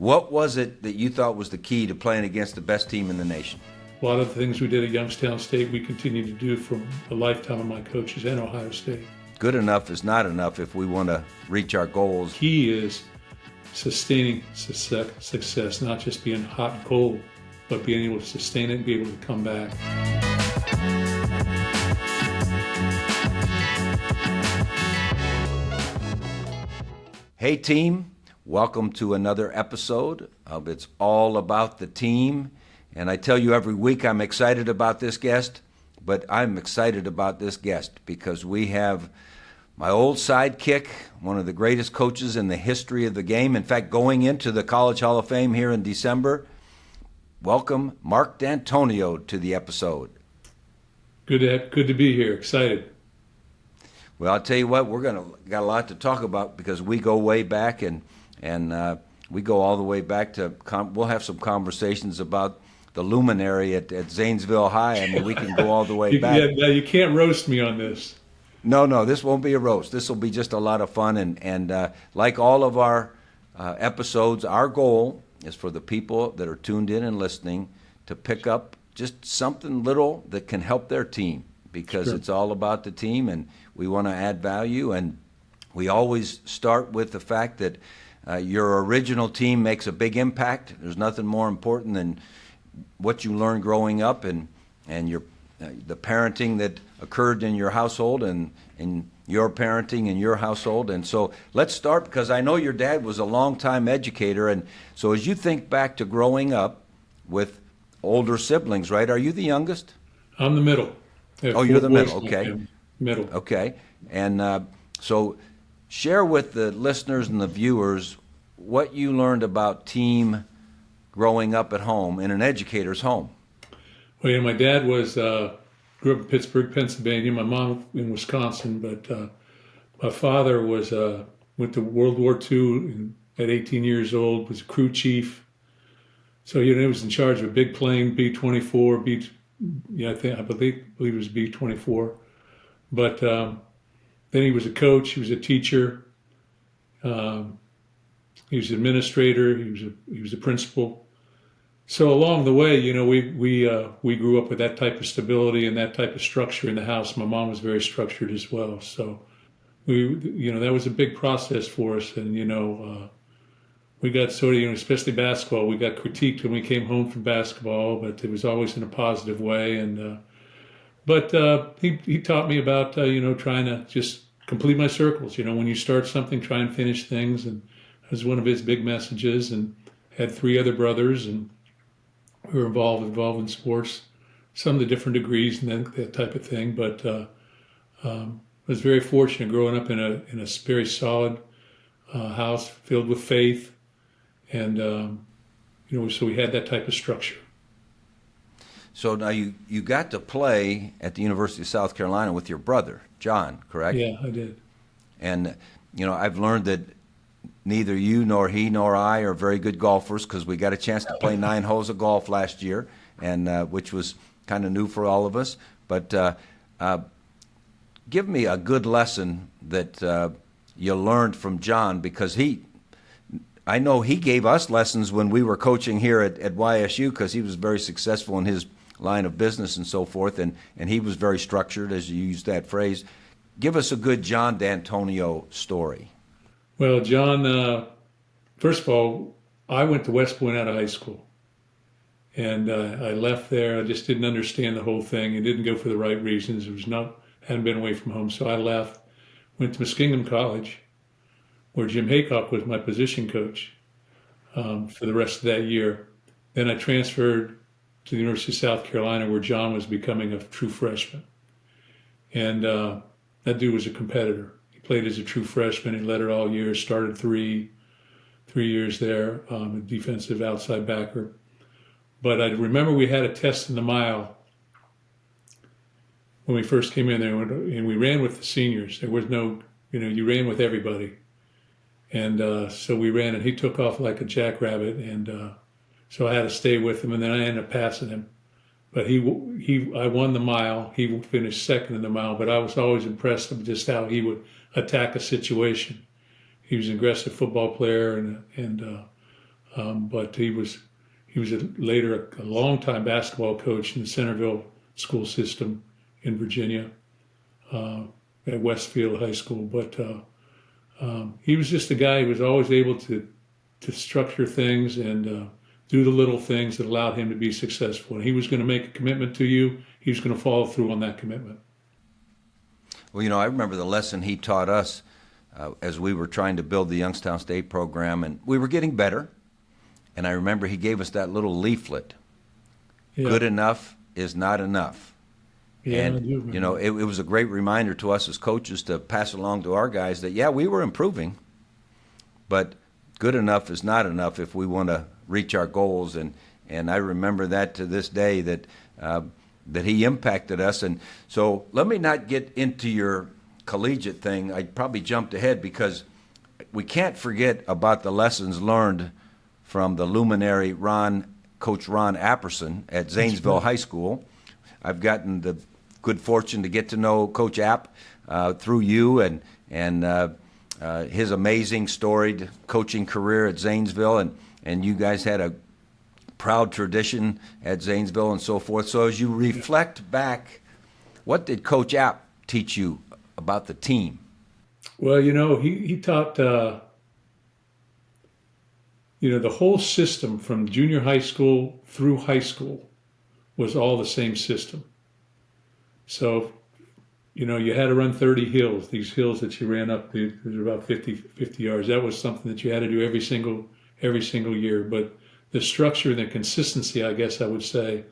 What was it that you thought was the key to playing against the best team in the nation? A lot of the things we did at Youngstown State, we continue to do from a lifetime of my coaches and Ohio State. Good enough is not enough if we want to reach our goals. Key is sustaining success, not just being hot and cold, but being able to sustain it and be able to come back. Hey team, welcome to another episode of It's All About the Team. And I tell you every week I'm excited about this guest, but I'm excited about this guest because we have my old sidekick, one of the greatest coaches in the history of the game. In fact, going into the College Hall of Fame here in December. Welcome, Mark Dantonio, to the episode. Good to be here. Excited. Well, I'll tell you what, got a lot to talk about because we go way back and we go all the way back to, we'll have some conversations about the luminary at Zanesville High. I mean, we can go all the way back. Yeah, you can't roast me on this. No, this won't be a roast. This will be just a lot of fun. And like all of our episodes, our goal is for the people that are tuned in and listening to pick up just something little that can help their team because Sure. It's all about the team and we want to add value. And we always start with the fact that your original team makes a big impact. There's nothing more important than what you learned growing up and your the parenting that occurred in your household and your parenting in your household. And so let's start because I know your dad was a longtime educator. And so as you think back to growing up with older siblings, right? Are you the youngest? I'm the middle. Oh, you're the middle. Okay. Middle. Okay. And so share with the listeners and the viewers what you learned about team growing up at home in an educator's home. Well, yeah, my dad grew up in Pittsburgh, Pennsylvania. My mom in Wisconsin, but my father went to World War II at 18 years old. Was a crew chief, so he was in charge of a big plane, B-24. I believe it was B-24. But then he was a coach. He was a teacher. He was an administrator. He was a principal. So along the way, we grew up with that type of stability and that type of structure in the house. My mom was very structured as well. So that was a big process for us. And, we got sort of, especially basketball, we got critiqued when we came home from basketball, but it was always in a positive way. And, but he taught me about, trying to just complete my circles. When you start something, try and finish things. And that was one of his big messages. And had 3 other brothers and we were involved in sports, some of the different degrees and that type of thing. But I was very fortunate growing up in a very solid house filled with faith, and so we had that type of structure. So now you got to play at the University of South Carolina with your brother, John, correct? Yeah, I did. And, I've learned that neither you nor he nor I are very good golfers because we got a chance to play 9 holes of golf last year, and which was kind of new for all of us. But give me a good lesson that you learned from John because I know he gave us lessons when we were coaching here at YSU because he was very successful in his line of business and so forth, and he was very structured, as you used that phrase. Give us a good John Dantonio story. Well, John, first of all, I went to West Point out of high school. And I left there. I just didn't understand the whole thing. It didn't go for the right reasons. Hadn't been away from home. So I left, went to Muskingum College, where Jim Haycock was my position coach for the rest of that year. Then I transferred to the University of South Carolina, where John was becoming a true freshman. And that dude was a competitor. Played as a true freshman. He led it all year. Started three years there, a defensive outside backer. But I remember we had a test in the mile when we first came in there, and we ran with the seniors. There was no, you ran with everybody. And so we ran, and he took off like a jackrabbit. And so I had to stay with him, and then I ended up passing him. But I won the mile. He finished second in the mile, but I was always impressed with just how he would attack a situation. He was an aggressive football player and But he was later a long-time basketball coach in the Centerville school system in Virginia, at Westfield High School. But he was just a guy who was always able to structure things and do the little things that allowed him to be successful. And he was going to make a commitment to you. He was going to follow through on that commitment. Well, I remember the lesson he taught us as we were trying to build the Youngstown State program, and we were getting better. And I remember he gave us that little leaflet. Yeah. Good enough is not enough. Yeah, and, it was a great reminder to us as coaches to pass along to our guys that, yeah, we were improving, but good enough is not enough if we want to reach our goals. And I remember that to this day, that he impacted us. And so let me not get into your collegiate thing. I probably jumped ahead because we can't forget about the lessons learned from the luminary Coach Ron Apperson at Zanesville High School. I've gotten the good fortune to get to know Coach App through you and his amazing storied coaching career at Zanesville, and you guys had a proud tradition at Zanesville and so forth. So as you reflect back, what did Coach App teach you about the team? Well, he taught, the whole system from junior high school through high school was all the same system. So, you had to run 30 hills, these hills that you ran up, there's about 50 yards. That was something that you had to do every single year. But the structure and the consistency, I guess I would say,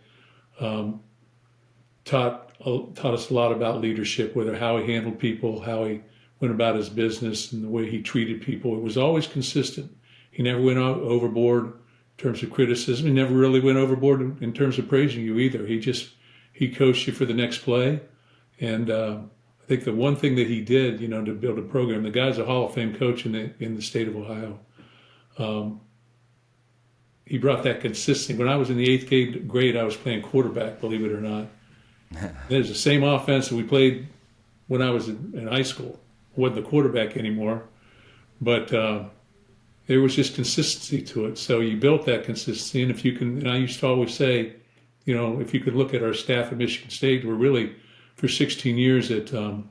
taught us a lot about leadership, how he handled people, how he went about his business, and the way he treated people. It was always consistent. He never went overboard in terms of criticism. He never really went overboard in terms of praising you either. He coached you for the next play. And I think the one thing that he did, to build a program, the guy's a Hall of Fame coach in the state of Ohio. He brought that consistency. When I was in the 8th grade, I was playing quarterback, believe it or not. There's the same offense that we played when I was in high school. I wasn't the quarterback anymore, but there was just consistency to it. So you built that consistency, and I used to always say, if you could look at our staff at Michigan State, we're really, for 16 years as a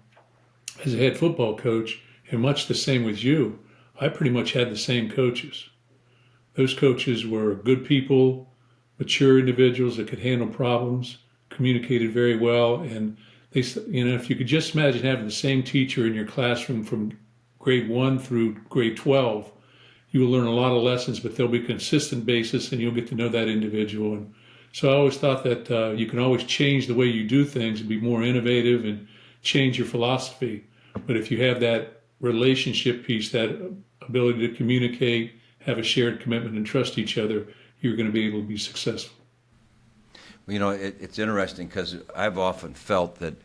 head football coach, and much the same with you, I pretty much had the same coaches. Those coaches were good people, mature individuals that could handle problems, communicated very well, and they, if you could just imagine having the same teacher in your classroom from grade 1 through grade 12, you will learn a lot of lessons, but there'll be a consistent basis, and you'll get to know that individual. And so I always thought that you can always change the way you do things and be more innovative and change your philosophy. But if you have that relationship piece, that ability to communicate, have a shared commitment, and trust each other, you're going to be able to be successful. Well, it's interesting because I've often felt that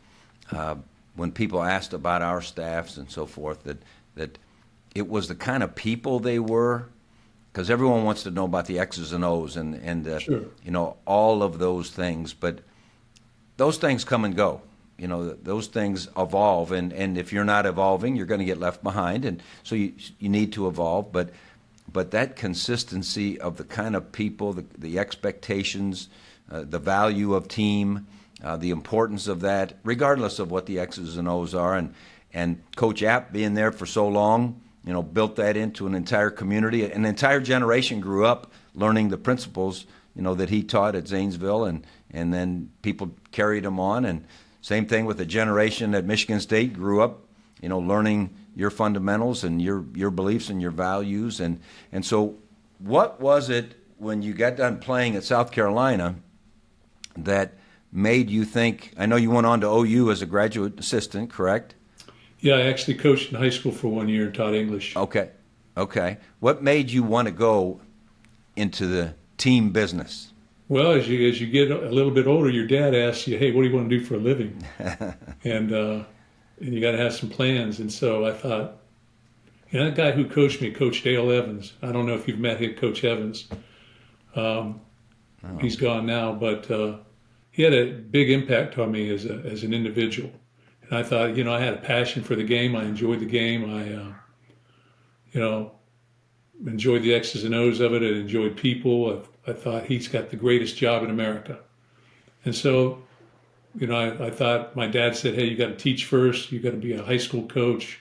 when people asked about our staffs and so forth, that it was the kind of people they were, because everyone wants to know about the X's and O's and Sure. All of those things. But those things come and go. Those things evolve, and if you're not evolving, you're going to get left behind. And so you need to evolve. But that consistency of the kind of people, the expectations, the value of team, the importance of that, regardless of what the X's and O's are, and Coach App being there for so long, built that into an entire community. An entire generation grew up learning the principles, that he taught at Zanesville, and then people carried them on. And same thing with the generation at Michigan State grew up, learning your fundamentals and your beliefs and your values. And so what was it when you got done playing at South Carolina that made you think, I know you went on to OU as a graduate assistant, correct? Yeah, I actually coached in high school for 1 year and taught English. Okay. What made you want to go into the team business? Well, as you get a little bit older, your dad asks you, hey, what do you want to do for a living? and you got to have some plans. And so I thought, that guy who coached me, Coach Dale Evans, I don't know if you've met him, Coach Evans. He's gone now, but he had a big impact on me as an individual. And I thought, I had a passion for the game. I enjoyed the game. enjoyed the X's and O's of it. I enjoyed people. I thought he's got the greatest job in America. And so, I thought, my dad said, hey, you got to teach first. You got to be a high school coach.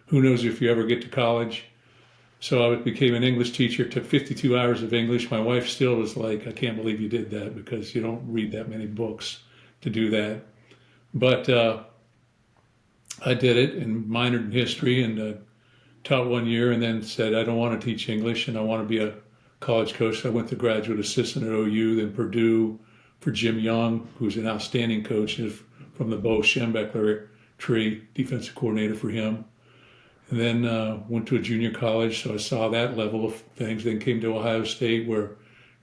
Who knows if you ever get to college? So I became an English teacher. It took 52 hours of English. My wife still was like, I can't believe you did that, because you don't read that many books to do that. But I did it and minored in history and taught 1 year, and then said, I don't want to teach English and I want to be a college coach. So I went to graduate assistant at OU, then Purdue for Jim Young, who's an outstanding coach from the Bo Schembechler tree, defensive coordinator for him. And then went to a junior college, so I saw that level of things. Then came to Ohio State, where,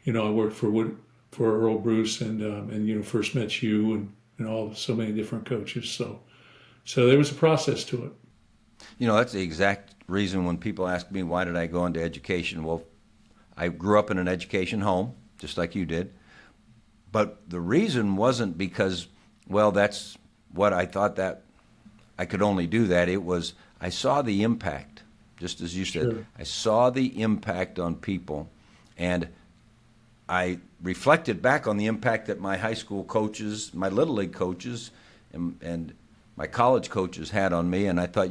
I worked for Earl Bruce and first met you and so many different coaches. So there was a process to it. That's the exact reason when people ask me, why did I go into education? Well, I grew up in an education home, just like you did. But the reason wasn't because, well, that's what I thought that I could only do that. It was, I saw the impact, just as you said. Sure. I saw the impact on people, and I reflected back on the impact that my high school coaches, my Little League coaches, and my college coaches had on me, and I thought,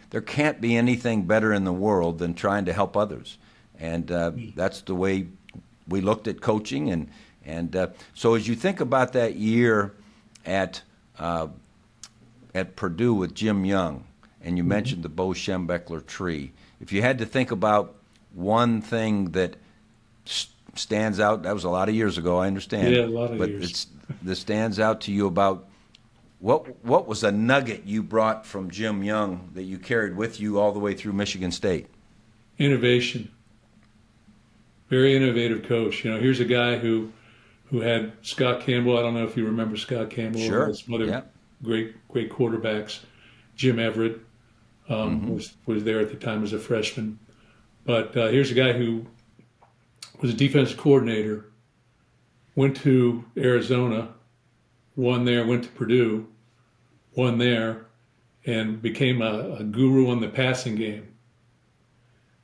there can't be anything better in the world than trying to help others. And that's the way we looked at coaching. And so as you think about that year at Purdue with Jim Young, and you mentioned the Bo Schembechler tree, if you had to think about one thing that stands out, that was a lot of years ago, I understand. Yeah, a lot of years. But that stands out to you about what was a nugget you brought from Jim Young that you carried with you all the way through Michigan State? Innovation. Very innovative coach. Here's a guy who had Scott Campbell. I don't know if you remember Scott Campbell. Sure. Some other Yeah. great quarterbacks. Jim Everett was there at the time as a freshman. But here's a guy who was a defensive coordinator, went to Arizona, won there, went to Purdue, won there, and became a guru on the passing game.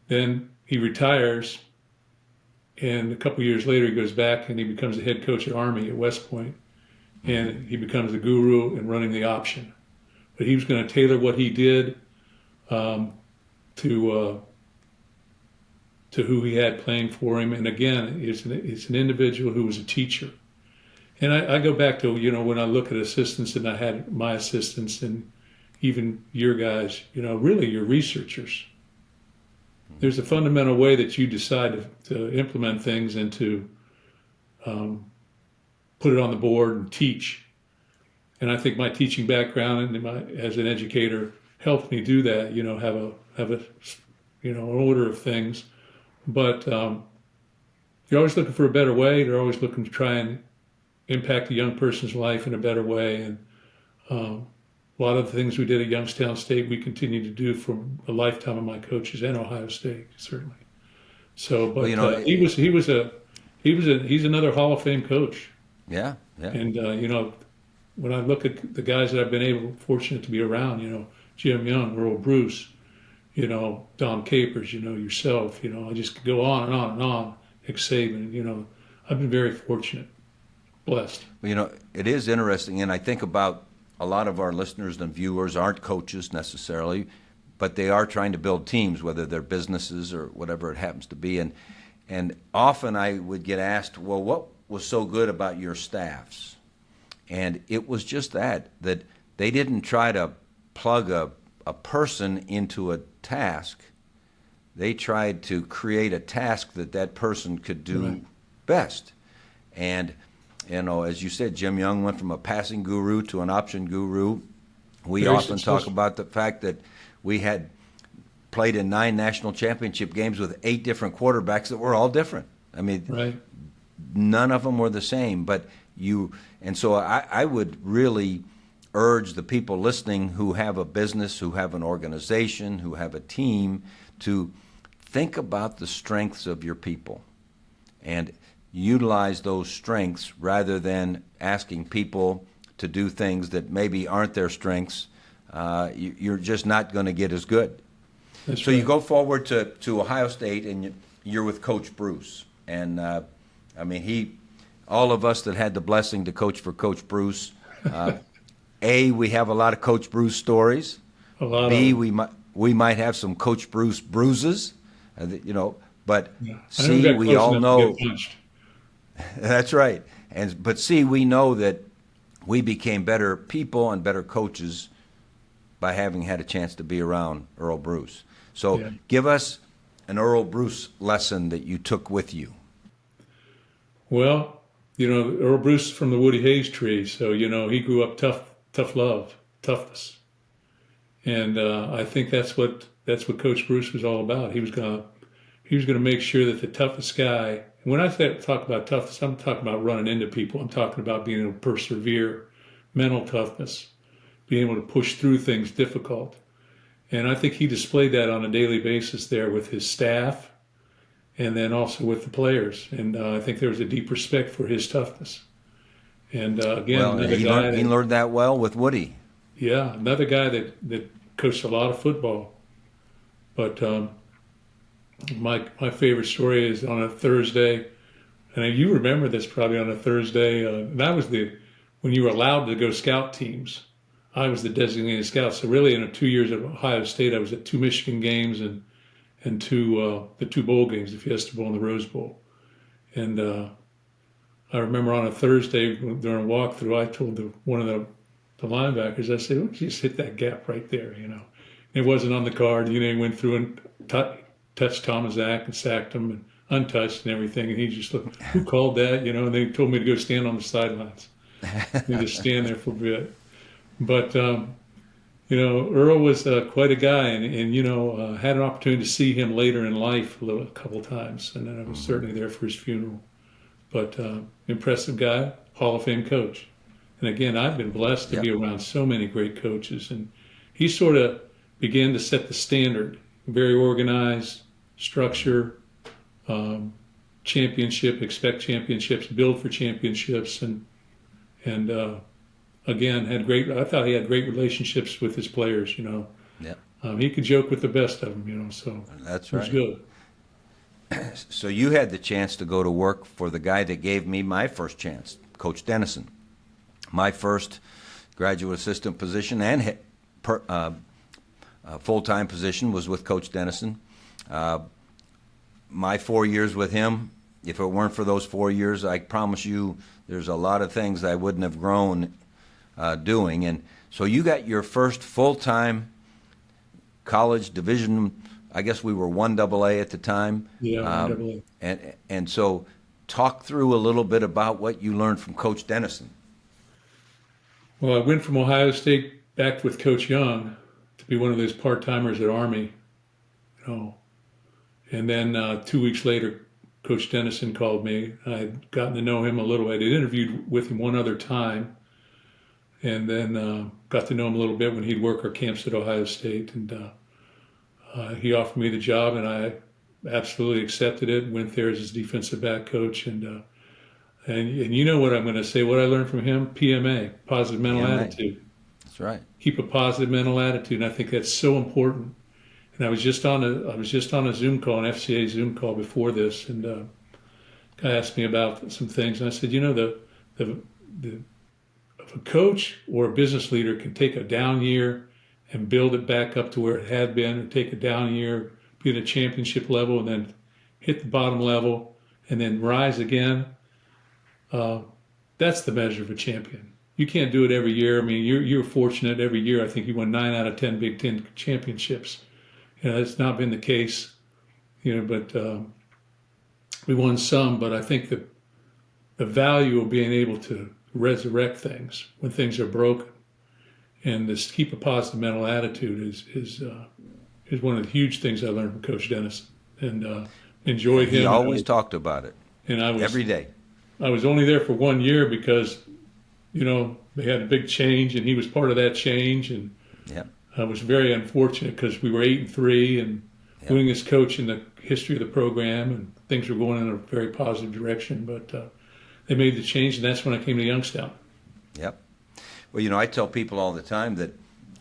Then he retires, and a couple years later he goes back and he becomes the head coach at Army at West Point, and he becomes the guru in running the option. But he was going to tailor what he did to who he had playing for him. And again, it's an individual who was a teacher. And I go back to, when I look at assistants, and I had my assistants and even your guys, really your researchers. There's a fundamental way that you decide to implement things and to put it on the board and teach. And I think my teaching background and as an educator helped me do that, have a an order of things. But you're always looking for a better way. You're always looking to try and impact a young person's life in a better way. And a lot of the things we did at Youngstown State, we continue to do from a lifetime of my coaches, and Ohio State, certainly. So, but he's another Hall of Fame coach. Yeah. And when I look at the guys that I've been fortunate to be around, Jim Young, Earl Bruce, Don Capers, yourself, I just go on and on and on. Nick Saban, I've been very fortunate, blessed. Well, it is interesting, and I think about a lot of our listeners and viewers aren't coaches necessarily, but they are trying to build teams, whether they're businesses or whatever it happens to be. And often I would get asked, well, what was so good about your staffs? And it was just that they didn't try to plug a person into a task. They tried to create a task that person could do best. And, as you said, Jim Young went from a passing guru to an option guru. We Very often successful. talk about the fact that we had played in 9 national championship games with 8 different quarterbacks that were all different. I mean, none of them were the same. And so I would really urge the people listening who have a business, who have an organization, who have a team, to think about the strengths of your people and utilize those strengths rather than asking people to do things that maybe aren't their strengths. You're just not going to get as good. That's So you right. go forward to Ohio State, and you're with Coach Bruce. And, I mean, all of us that had the blessing to coach for Coach Bruce, we have a lot of Coach Bruce stories. A lot of B, them. we might have some Coach Bruce bruises, but Yeah. I never C, got we close all enough to know get punched. that's right. But C, we know that we became better people and better coaches by having had a chance to be around Earl Bruce. So Yeah. give us an Earl Bruce lesson that you took with you. Well, Earl Bruce is from the Woody Hayes tree, so he grew up tough love, toughness, and I think that's what Coach Bruce was all about. He was gonna make sure that the toughest guy. And when I talk about toughness, I'm talking about running into people. I'm talking about being able to persevere, mental toughness, being able to push through things difficult. And I think he displayed that on a daily basis there with his staff and then also with the players. And I think there was a deep respect for his toughness. And again, Well, another he guy learned that well with Woody. another guy that coached a lot of football. But my favorite story is on a Thursday, and you remember this probably on a Thursday. That was when you were allowed to go scout teams. I was the designated scout. So really, in 2 years at Ohio State, I was at 2 Michigan games and the 2 bowl games, the Fiesta Bowl and the Rose Bowl. And I remember on a Thursday during a walkthrough, I told one of the linebackers, I said, "Why don't you just hit that gap right there?" It wasn't on the card. He went through and touched Tomaszak and sacked him and untouched and everything. And he just looked, "Who called that?" And they told me to go stand on the sidelines and just stand there for a bit. But Earl was quite a guy, and had an opportunity to see him later in life a couple times, and then I was certainly there for his funeral. But impressive guy, Hall of Fame coach. And again, I've been blessed to Yep. be around so many great coaches, and he sort of began to set the standard. Very organized, structure, championship, expect championships, build for championships, and again, I thought he had great relationships with his players. Yeah, He could joke with the best of them. So that's it was right. good. So you had the chance to go to work for the guy that gave me my first chance, Coach Dennison. My first graduate assistant position and full-time position was with Coach Dennison. My 4 years with him, if it weren't for those 4 years, I promise you there's a lot of things I wouldn't have grown doing. And so you got your first full-time college division. I guess we were 1AA at the time. Yeah, double A. And so talk through a little bit about what you learned from Coach Dennison. Well, I went from Ohio State back with Coach Young to be one of those part-timers at Army. And then 2 weeks later, Coach Dennison called me. I had gotten to know him a little bit. I interviewed with him one other time, and then got to know him a little bit when he'd work our camps at Ohio State. And he offered me the job, and I absolutely accepted it. Went there as his defensive back coach, and you know what I'm going to say? What I learned from him: PMA, positive mental PMA. attitude. That's right. Keep a positive mental attitude, and I think that's so important. And I was just on a Zoom call, an FCA Zoom call before this, and a guy asked me about some things, and I said, if a coach or a business leader can take a down year and build it back up to where it had been, or take a down year, be at a championship level, and then hit the bottom level, and then rise again, that's the measure of a champion. You can't do it every year. I mean, you're fortunate every year. I think you won 9 out of 10 Big Ten championships. That's not been the case, but we won some. But I think that the value of being able to resurrect things when things are broken and to keep a positive mental attitude is one of the huge things I learned from Coach Dennison, and enjoyed him. He always talked about it. And every day. I was only there for 1 year because, they had a big change, and he was part of that change, and Yeah. I was very unfortunate because we were 8-3 and winningest coach in the history of the program, and things were going in a very positive direction. But they made the change, and that's when I came to Youngstown. Yep. Well, I tell people all the time that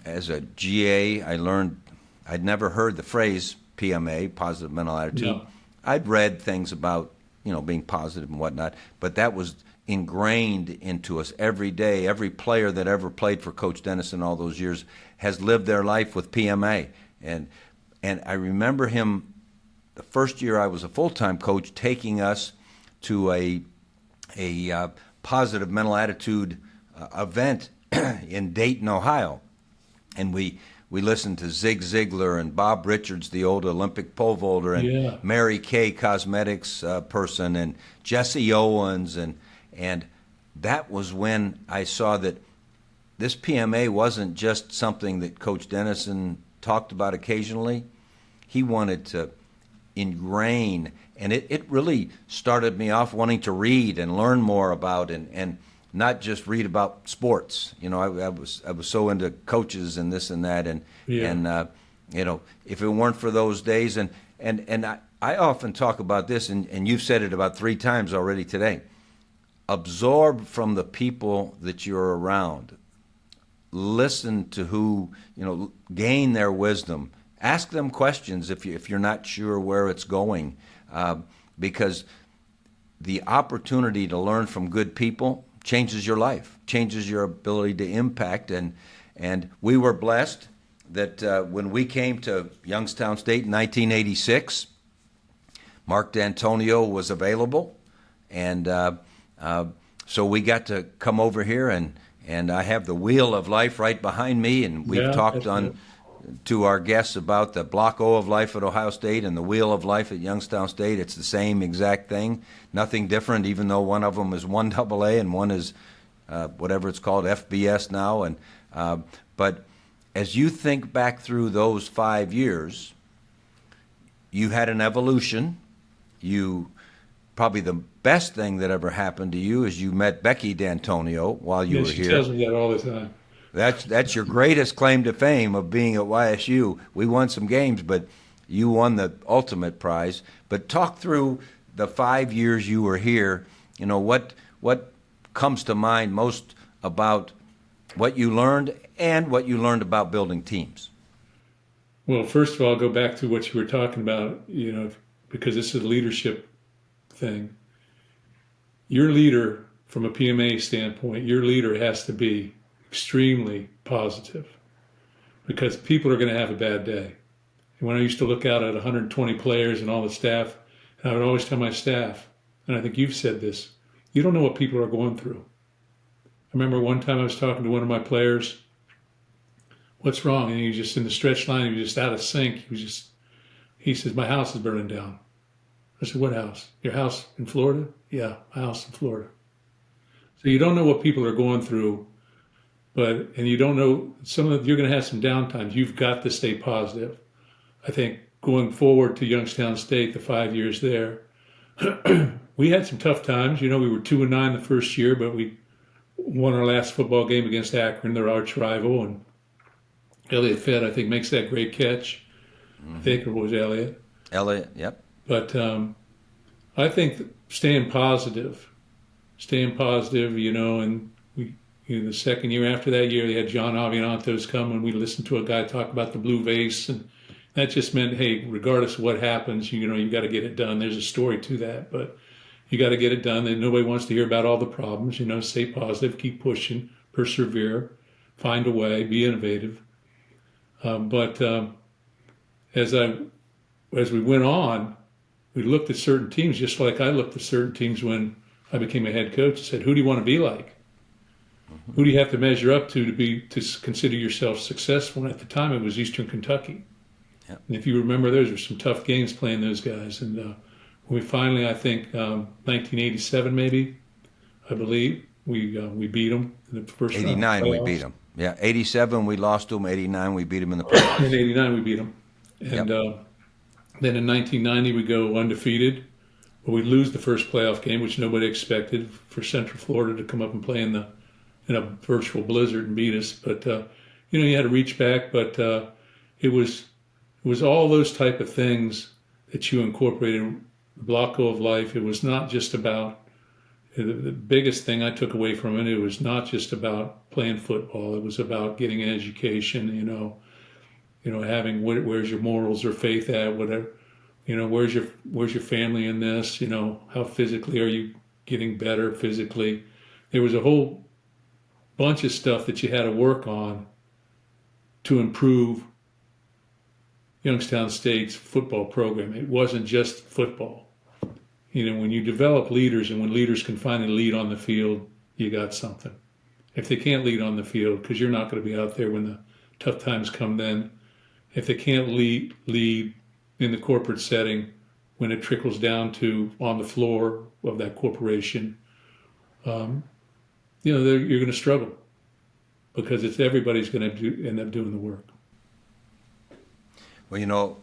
as a GA, I learned I'd never heard the phrase PMA, positive mental attitude. No. I'd read things about, being positive and whatnot, but that was ingrained into us every day. Every player that ever played for Coach Dennison all those years has lived their life with PMA. And I remember him the first year I was a full-time coach taking us to a positive mental attitude event in Dayton, Ohio. And we listened to Zig Ziglar and Bob Richards, the old Olympic pole vaulter, and Mary Kay, cosmetics person, and Jesse Owens. And that was when I saw that this PMA wasn't just something that Coach Dennison talked about occasionally. He wanted to ingrain, and it really started me off wanting to read and learn more about and not just read about sports. I was so into coaches and this and that, and if it weren't for those days, and I often talk about this, and you've said it about 3 times already today. Absorb from the people that you're around. Listen to who, gain their wisdom. Ask them questions if you're not sure where it's going, because the opportunity to learn from good people changes your life, changes your ability to impact. And we were blessed that when we came to Youngstown State in 1986, Mark Dantonio was available, and so we got to come over here, and I have the Wheel of Life right behind me, and we've talked to our guests about the Block O of Life at Ohio State and the Wheel of Life at Youngstown State. It's the same exact thing, nothing different, even though one of them is 1AA and one is whatever it's called, FBS now. And but as you think back through those 5 years, you had an evolution. Probably the best thing that ever happened to you is you met Becky Dantonio while you were here. She tells me that all the time. That's your greatest claim to fame of being at YSU. We won some games, but you won the ultimate prize. But talk through the 5 years you were here. What comes to mind most about what you learned and what you learned about building teams? Well, first of all, I'll go back to what you were talking about, because this is a leadership thing. Your leader, from a PMA standpoint, your leader has to be extremely positive, because people are going to have a bad day. And when I used to look out at 120 players and all the staff, and I would always tell my staff, and I think you've said this, you don't know what people are going through. I remember one time I was talking to one of my players, what's wrong? And he was just in the stretch line, he was just out of sync. He says, my house is burning down. I said, what house? Your house in Florida? Yeah, my house in Florida. So you don't know what people are going through, and you don't know, you're going to have some downtimes. You've got to stay positive. I think going forward to Youngstown State, the 5 years there, we had some tough times. We were 2-9 the first year, but we won our last football game against Akron, their arch rival, and Elliott Fett, I think, makes that great catch. Mm-hmm. I think it was Elliott. Elliott, yep. But I think staying positive, and the second year after that year, they had John Aviantos come, and we listened to a guy talk about the blue vase, and that just meant, hey, regardless of what happens, you got to get it done. There's a story to that, but you got to get it done. And nobody wants to hear about all the problems. Stay positive, keep pushing, persevere, find a way, be innovative. But as we went on, we looked at certain teams, just like I looked at certain teams when I became a head coach and said, who do you want to be like? Mm-hmm. Who do you have to measure up to consider yourself successful? And at the time, it was Eastern Kentucky. Yep. And if you remember, those were some tough games playing those guys. And when we finally, I think, 1987 maybe, I believe, we beat them in the first round. 89 we beat them. Yeah, 87 we lost to them. 89 we beat them in the playoffs. In 89 we beat them. And then in 1990 we go undefeated. But we lose the first playoff game, which nobody expected, for Central Florida to come up and play in a virtual blizzard and beat us. But you had to reach back. But it was all those type of things that you incorporated in the Block O of Life. It was not just about the biggest thing I took away from it. It was not just about playing football. It was about getting an education. having where's your morals or faith at, whatever. Where's your family in this? How physically are you getting better physically? There was a whole bunch of stuff that you had to work on to improve Youngstown State's football program. It wasn't just football. When you develop leaders and when leaders can finally lead on the field, you got something. If they can't lead on the field, because you're not going to be out there when the tough times come then, if they can't lead in the corporate setting when it trickles down to on the floor of that corporation, you're going to struggle because everybody's going to end up doing the work. Well,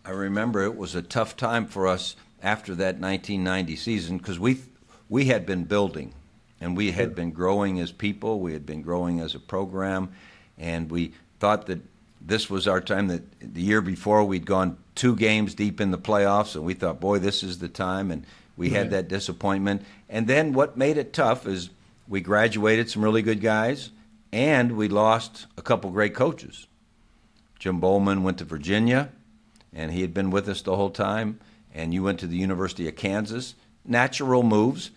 I remember it was a tough time for us after that 1990 season because we had been building and we had been growing as people, we had been growing as a program, and we thought that this was our time. That the year before we'd gone 2 games deep in the playoffs, and we thought, boy, this is the time, and we had that disappointment. And then what made it tough is we graduated some really good guys, and we lost a couple great coaches. Jim Bowman went to Virginia, and he had been with us the whole time, and you went to the University of Kansas. Natural moves.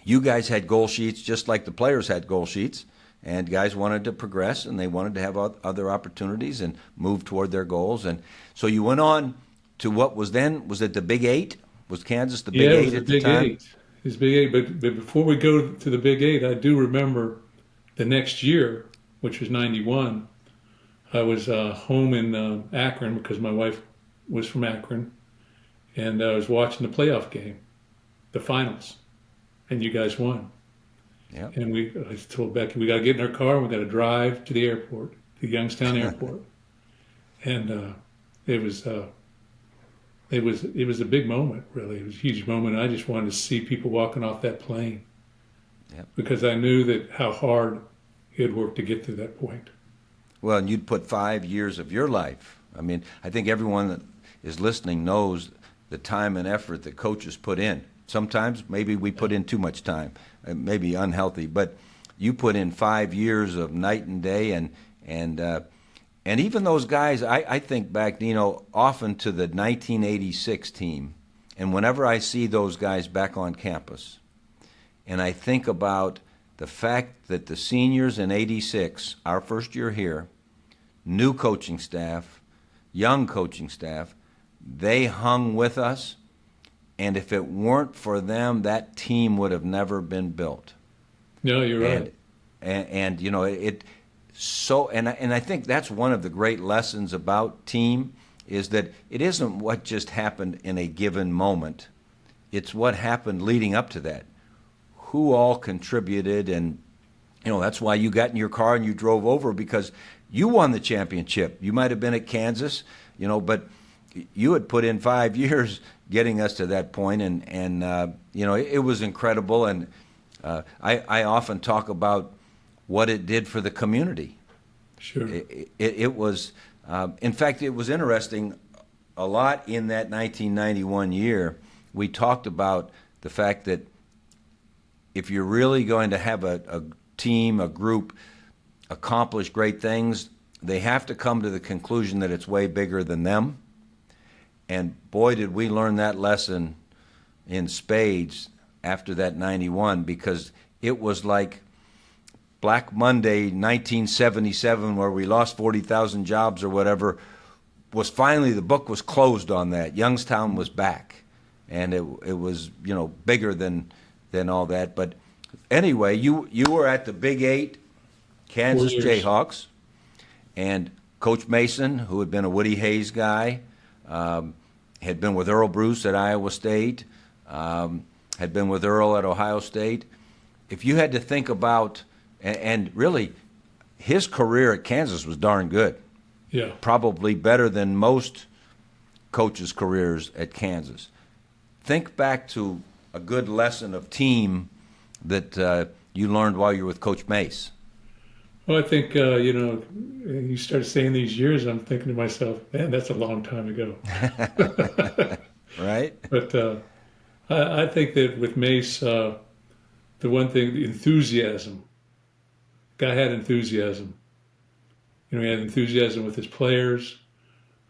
You guys had goal sheets just like the players had goal sheets, and guys wanted to progress, and they wanted to have other opportunities and move toward their goals. And so you went on to what was it the Big 8? Was Kansas the Big 8 at the time? It was Big 8. But before we go to the Big 8, I do remember the next year, which was 91, I was home in Akron because my wife was from Akron, and I was watching the playoff game, the finals, and you guys won. Yep. And I told Becky, we got to get in our car and we got to drive to the airport, the Youngstown airport. And it was a big moment, really. It was a huge moment. I just wanted to see people walking off that plane. Yep. Because I knew that how hard he had worked to get to that point. Well, and you'd put 5 years of your life. I mean, I think everyone that is listening knows the time and effort that coaches put in. Sometimes maybe we put in too much time, maybe unhealthy, but you put in 5 years of night and day, and even those guys, I think back, often to the 1986 team, and whenever I see those guys back on campus, and I think about the fact that the seniors in 86, our first year here, new coaching staff, young coaching staff, they hung with us. And if it weren't for them, that team would have never been built. No, you're right. And I think that's one of the great lessons about team is that it isn't what just happened in a given moment. It's what happened leading up to that. Who all contributed, and that's why you got in your car and you drove over because you won the championship. You might have been at Kansas, but you had put in 5 years getting us to that point, and it was incredible. And I often talk about what it did for the community. Sure. It was, in fact, it was interesting. A lot in that 1991 year, we talked about the fact that if you're really going to have a team, a group, accomplish great things, they have to come to the conclusion that it's way bigger than them. And boy, did we learn that lesson in spades after that 91, because it was like Black Monday 1977 where we lost 40,000 jobs or whatever, was finally, the book was closed on that. Youngstown was back, and it was, bigger than all that. But anyway, you were at the Big 8, Kansas Jayhawks, and Coach Mason, who had been a Woody Hayes guy, had been with Earl Bruce at Iowa State, had been with Earl at Ohio State. If you had to think about, and really, his career at Kansas was darn good. Yeah. Probably better than most coaches' careers at Kansas. Think back to a good lesson of team that you learned while you were with Coach Mace. Well, I think, you start saying these years, I'm thinking to myself, man, that's a long time ago. Right? But I think that with Mace, the one thing, the enthusiasm, guy had enthusiasm. he had enthusiasm with his players.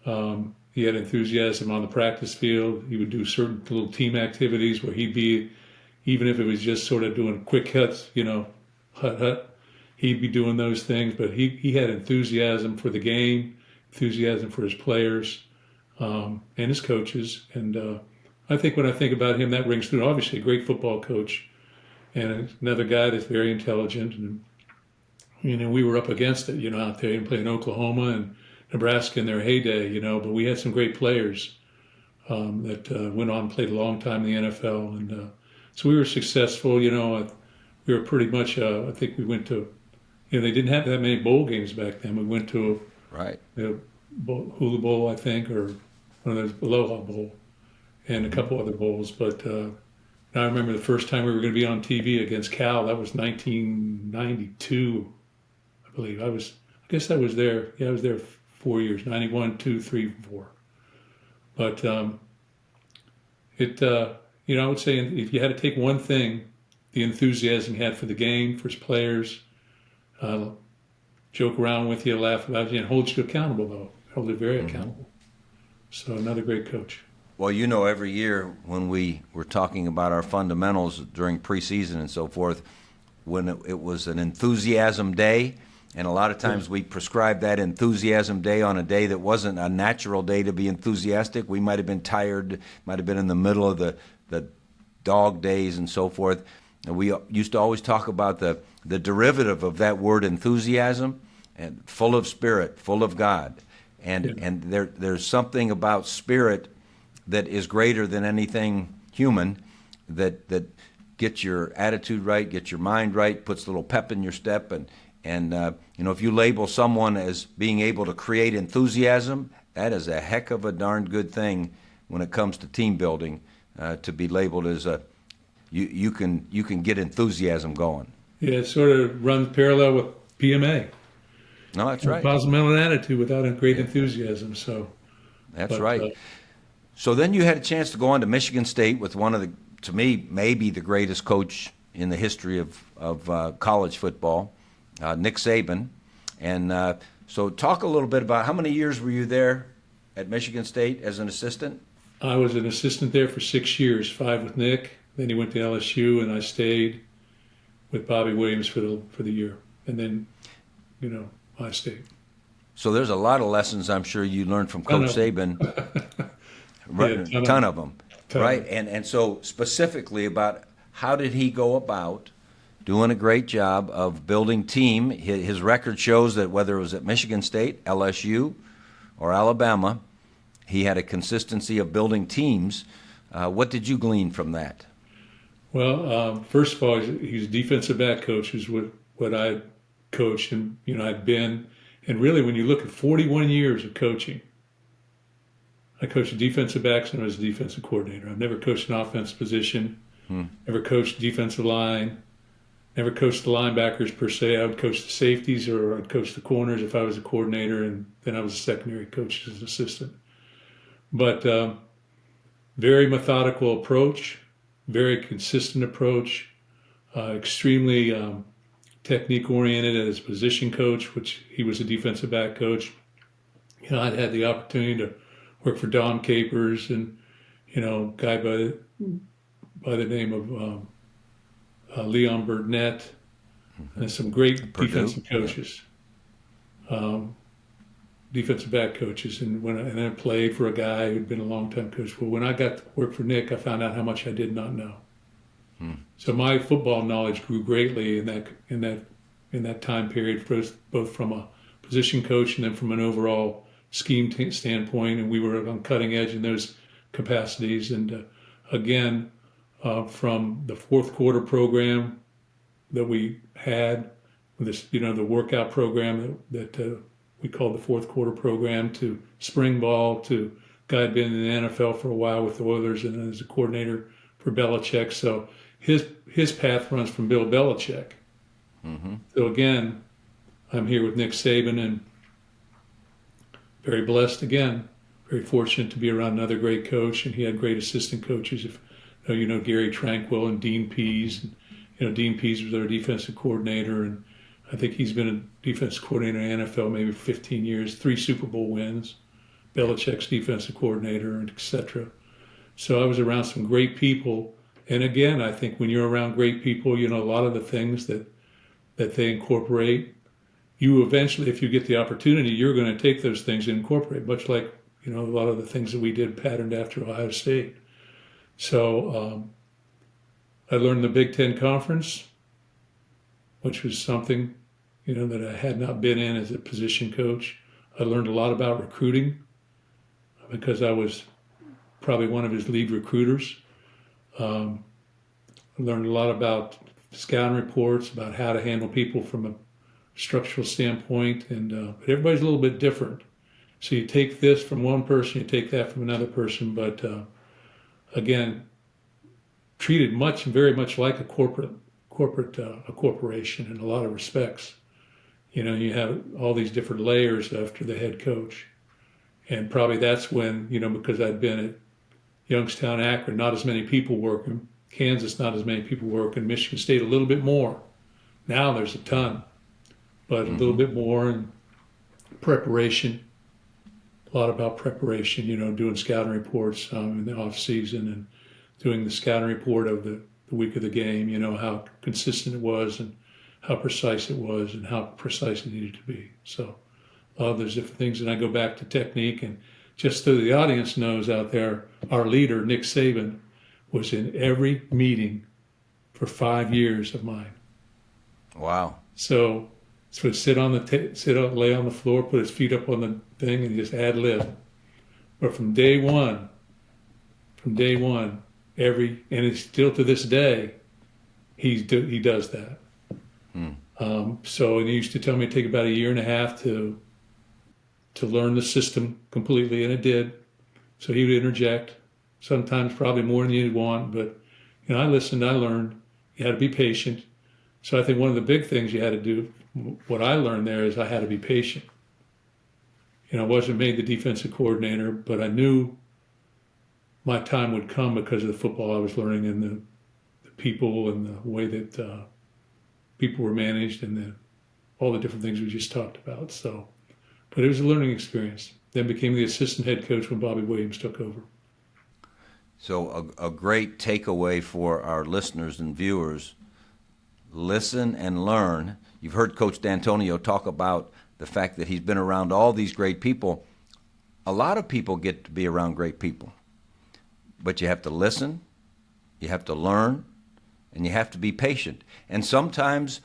He had enthusiasm on the practice field. He would do certain little team activities where he'd be, even if it was just sort of doing quick hits, hut, he'd be doing those things. But he had enthusiasm for the game, enthusiasm for his players, and his coaches. And I think when I think about him, that rings through. Obviously, a great football coach, and another guy that's very intelligent. And we were up against it, out there and playing Oklahoma and Nebraska in their heyday, but we had some great players that went on and played a long time in the NFL. And so we were successful, we were pretty much, I think we went to, they didn't have that many bowl games back then. We went to Hula Bowl, I think, or one of those, Aloha Bowl, and a couple other bowls. But I remember the first time we were going to be on TV against Cal, that was 1992, I believe. I guess I was there. Yeah, I was there 4 years, 91, 2, 3, 4. But I would say if you had to take one thing, the enthusiasm he had for the game, for his players, joke around with you, laugh about you, and hold you accountable, though. Hold you very accountable. So another great coach. Well, every year when we were talking about our fundamentals during preseason and so forth, when it was an enthusiasm day, and a lot of times we prescribed that enthusiasm day on a day that wasn't a natural day to be enthusiastic. We might have been tired, might have been in the middle of the dog days and so forth. And we used to always talk about the derivative of that word enthusiasm, and full of spirit, full of God. And there's something about spirit that is greater than anything human that gets your attitude right, gets your mind right, puts a little pep in your step. And if you label someone as being able to create enthusiasm, that is a heck of a darn good thing when it comes to team building, to be labeled as you can get enthusiasm going. Yeah, it sort of runs parallel with PMA. No, that's right. Positive mental attitude without a great enthusiasm. So that's right. So then you had a chance to go on to Michigan State with one of the, to me, maybe the greatest coach in the history of college football, Nick Saban. And so talk a little bit about how many years were you there at Michigan State as an assistant? I was an assistant there for 6 years, 5 with Nick. Then he went to LSU, and I stayed with Bobby Williams for the year. And then, I stayed. So there's a lot of lessons I'm sure you learned from Coach Saban. A ton of them, right? And so specifically about how did he go about doing a great job of building team. His record shows that whether it was at Michigan State, LSU, or Alabama, he had a consistency of building teams. What did you glean from that? Well, first of all, he's a defensive back coach, is what I coached, and I'd been. And really, when you look at 41 years of coaching, I coached defensive backs and I was a defensive coordinator. I've never coached an offensive position, never coached defensive line, never coached the linebackers per se. I would coach the safeties, or I'd coach the corners if I was a coordinator, and then I was a secondary coach as an assistant. But very methodical approach, very consistent approach, extremely technique-oriented as a position coach, which he was a defensive back coach. I'd had the opportunity to work for Don Capers and, a guy by the name of Leon Burnett, and some great defensive coaches, defensive back coaches. And I played for a guy who'd been a long-time coach. Well, when I got to work for Nick, I found out how much I did not know. So my football knowledge grew greatly in that time period, both from a position coach and then from an overall scheme standpoint. And we were on cutting edge in those capacities. And again, from the fourth quarter program that we had, with this, the workout program that we called the fourth quarter program, to spring ball, to guy had been in the NFL for a while with the Oilers and then as a coordinator for Belichick. So his path runs from Bill Belichick. So again, I'm here with Nick Saban, and very blessed again, very fortunate to be around another great coach, and he had great assistant coaches. If Gary Tranquil and Dean Pease. And, Dean Pease was our defensive coordinator, and I think he's been a defense coordinator in the NFL maybe 15 years, 3 Super Bowl wins, Belichick's defensive coordinator, and et cetera. So I was around some great people. And again, I think when you're around great people, you know, a lot of the things that they incorporate, you eventually, if you get the opportunity, you're going to take those things and incorporate, much like, you know, a lot of the things that we did patterned after Ohio State. So I learned the Big Ten Conference, which was something, you know, that I had not been in as a position coach. I learned a lot about recruiting because I was probably one of his lead recruiters. I learned a lot about scouting reports, about how to handle people from a structural standpoint, and but everybody's a little bit different. So you take this from one person, you take that from another person, but again, treated very much like a corporation in a lot of respects. You know, you have all these different layers after the head coach, and probably that's when, you know, because I'd been at Youngstown, Akron, not as many people working. Kansas, not as many people working. Michigan State, a little bit more. Now there's a ton, but a little bit more, and preparation. A lot about preparation, you know, doing scouting reports in the off season and doing the scouting report of the week of the game, you know, how consistent it was and how precise it was and how precise it needed to be. So there's different things. And I go back to technique, and just so the audience knows out there, our leader, Nick Saban, was in every meeting for 5 years of mine. Wow. So lay on the floor, put his feet up on the thing, and just ad lib. But from day one, and it's still to this day, he does that. So, and he used to tell me it'd take about 1.5 years to learn the system completely, and it did. So he would interject, sometimes probably more than you'd want, but you know, I listened, I learned. You had to be patient. So I think one of the big things you had to do, what I learned there, is I had to be patient. You know, I wasn't made the defensive coordinator, but I knew my time would come because of the football I was learning and the people and the way that people were managed and all the different things we just talked about. So, but it was a learning experience. Then became the assistant head coach when Bobby Williams took over. So a great takeaway for our listeners and viewers: listen and learn. You've heard Coach Dantonio talk about the fact that he's been around all these great people. A lot of people get to be around great people, but you have to listen, you have to learn, and you have to be patient. And sometimes,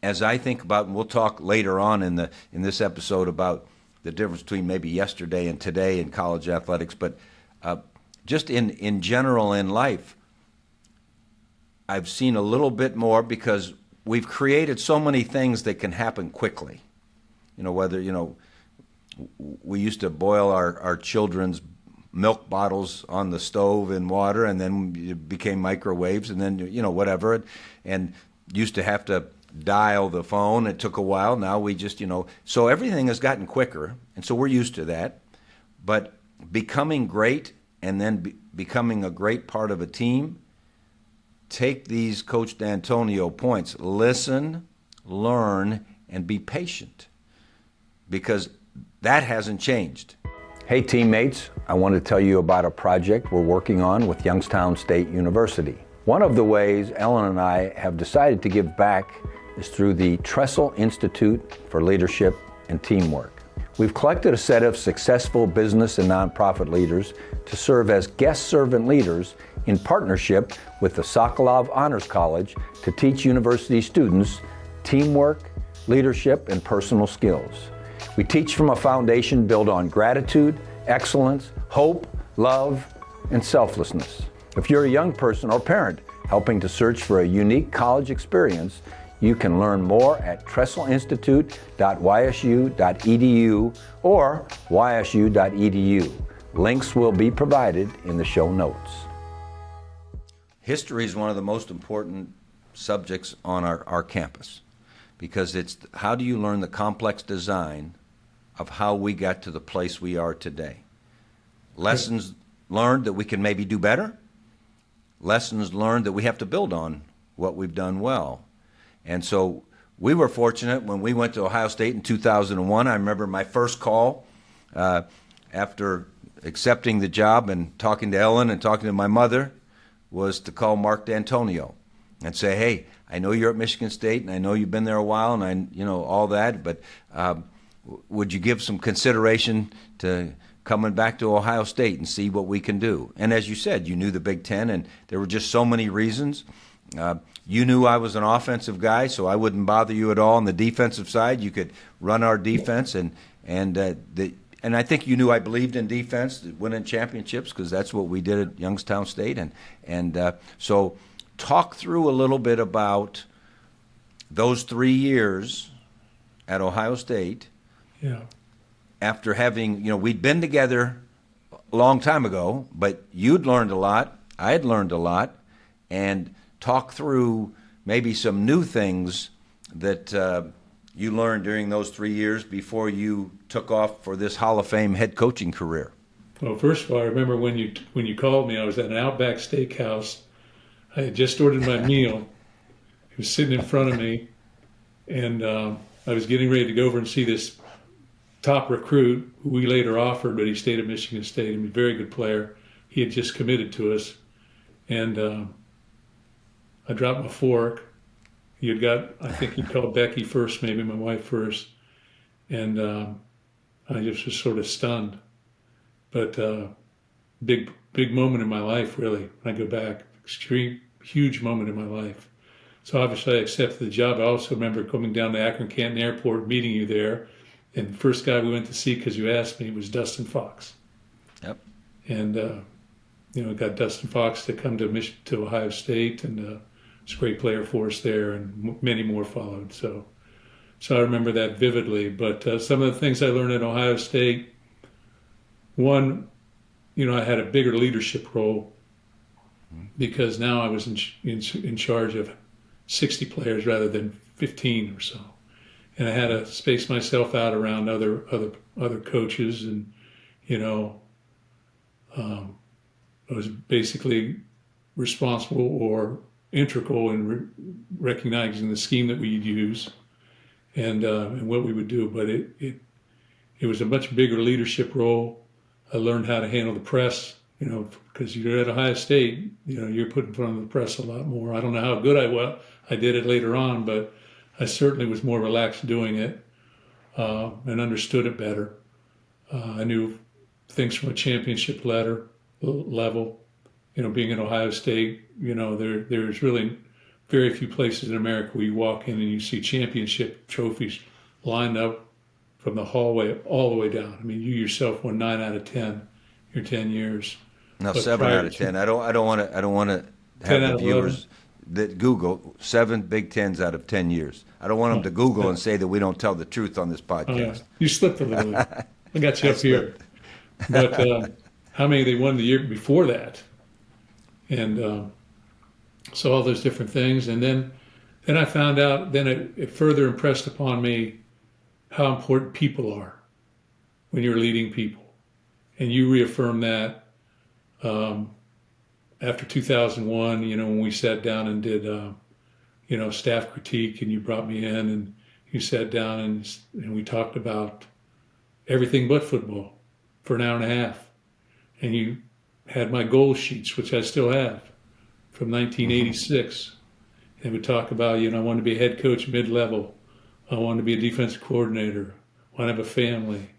as I think about, and we'll talk later on in this episode about the difference between maybe yesterday and today in college athletics, but just in general in life, I've seen a little bit more because we've created so many things that can happen quickly. You know, whether, you know, we used to boil our children's milk bottles on the stove in water, and then it became microwaves, and then, you know, whatever, and used to have to dial the phone. It took a while. Now we just, you know, so everything has gotten quicker, and so we're used to that. But becoming great and then becoming a great part of a team, take these Coach Dantonio points: listen, learn, and be patient, because that hasn't changed. Hey teammates, I want to tell you about a project we're working on with Youngstown State University. One of the ways Ellen and I have decided to give back is through the Tressel Institute for Leadership and Teamwork. We've collected a set of successful business and nonprofit leaders to serve as guest servant leaders in partnership with the Sokolov Honors College to teach university students teamwork, leadership, and personal skills. We teach from a foundation built on gratitude, excellence, hope, love, and selflessness. If you're a young person or parent helping to search for a unique college experience, you can learn more at tresselinstitute.ysu.edu or ysu.edu. Links will be provided in the show notes. History is one of the most important subjects on our campus, because it's how do you learn the complex design of how we got to the place we are today. Lessons learned that we can maybe do better. Lessons learned that we have to build on what we've done well. And so we were fortunate when we went to Ohio State in 2001. I remember my first call after accepting the job and talking to Ellen and talking to my mother was to call Mark Dantonio and say, hey, I know you're at Michigan State and I know you've been there a while and all that, but would you give some consideration to coming back to Ohio State and see what we can do? And as you said, you knew the Big Ten, and there were just so many reasons. You knew I was an offensive guy, so I wouldn't bother you at all on the defensive side. You could run our defense, and I think you knew I believed in defense, winning championships, because that's what we did at Youngstown State. So talk through a little bit about those 3 years at Ohio State. Yeah. After having, we'd been together a long time ago, but you'd learned a lot, I had learned a lot, and talk through maybe some new things that you learned during those 3 years before you took off for this Hall of Fame head coaching career. Well, first of all, I remember when you called me, I was at an Outback Steakhouse. I had just ordered my meal. He was sitting in front of me, and I was getting ready to go over and see this top recruit who we later offered, but he stayed at Michigan State. He was a very good player. He had just committed to us. And I dropped my fork. I think he called Becky first, maybe my wife first. And I just was sort of stunned. But big moment in my life, really, when I go back. Extreme, huge moment in my life. So obviously I accepted the job. I also remember coming down to Akron-Canton Airport, meeting you there. And the first guy we went to see, because you asked me, was Dustin Fox. Yep. And, got Dustin Fox to come to Ohio State, and was a great player for us there, and many more followed. So I remember that vividly. But some of the things I learned at Ohio State, one, I had a bigger leadership role because now I was in charge of 60 players rather than 15 or so. And I had to space myself out around other coaches, and I was basically responsible or integral in recognizing the scheme that we'd use and what we would do. But it was a much bigger leadership role. I learned how to handle the press, because you're at Ohio State, you're put in front of the press a lot more. I don't know how good I did it later on, but I certainly was more relaxed doing it and understood it better. I knew things from a championship level. Being at Ohio State, there's really very few places in America where you walk in and you see championship trophies lined up from the hallway all the way down. I mean, you yourself won 9 out of 10 your 10 years. No, 7 out of 10. I don't want to have the viewers that Google 7 Big Tens out of 10 years. I don't want them to Google and say that we don't tell the truth on this podcast. You slipped a little bit. I got you up here. But how many they won the year before that? And so all those different things. And then I found out, then it further impressed upon me how important people are when you're leading people. And you reaffirmed that after 2001, when we sat down and did, staff critique, and you brought me in and you sat down and we talked about everything but football for an hour and a half. And you had my goal sheets, which I still have, from 1986. And we talk about, I want to be a head coach mid-level. I want to be a defensive coordinator. I want to have a family,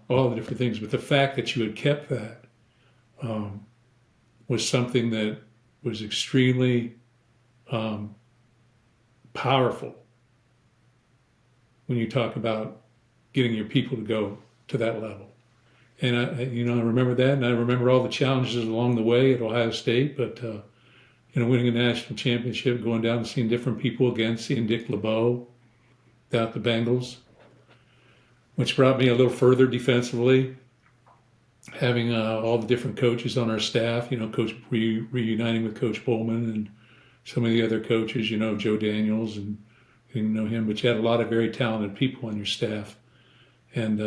all the different things. But the fact that you had kept that was something that was extremely powerful when you talk about getting your people to go to that level. And I remember that, and I remember all the challenges along the way at Ohio State. But winning a national championship, going down and seeing different people again, seeing Dick LeBeau down at the Bengals, which brought me a little further defensively. Having all the different coaches on our staff, Coach reuniting with Coach Bowman and some of the other coaches, Joe Daniels, and you know him, but you had a lot of very talented people on your staff. And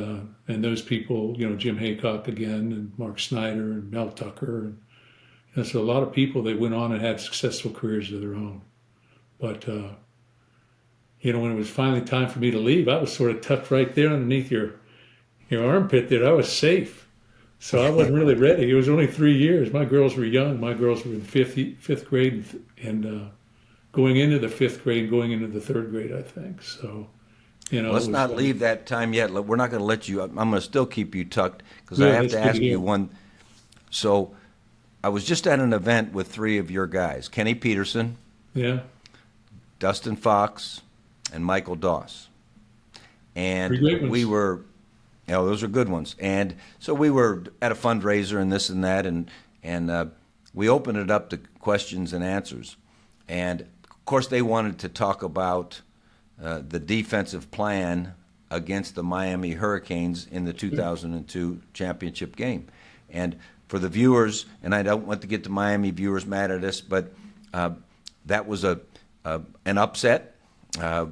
those people, Jim Haycock again, and Mark Snyder, and Mel Tucker. And so a lot of people, they went on and had successful careers of their own. But, when it was finally time for me to leave, I was sort of tucked right there underneath your armpit there. I was safe. So I wasn't really ready. It was only 3 years. My girls were young. My girls were in fifth grade and going into the fifth grade and going into the third grade, I think. So, Let's it was not leave that time yet. We're not going to let you. I'm going to still keep you tucked because I good. have That's to good ask to you hear. one. So, I was just at an event with three of your guys: Kenny Peterson, Yeah, Dustin Fox, and Michael Doss. three And great we ones. were, those are good ones. And so we were at a fundraiser and this and that, and we opened it up to questions and answers. And of course, they wanted to talk about the defensive plan against the Miami Hurricanes in the 2002 championship game. And for the viewers, and I don't want to get the Miami viewers mad at us, but that was an upset.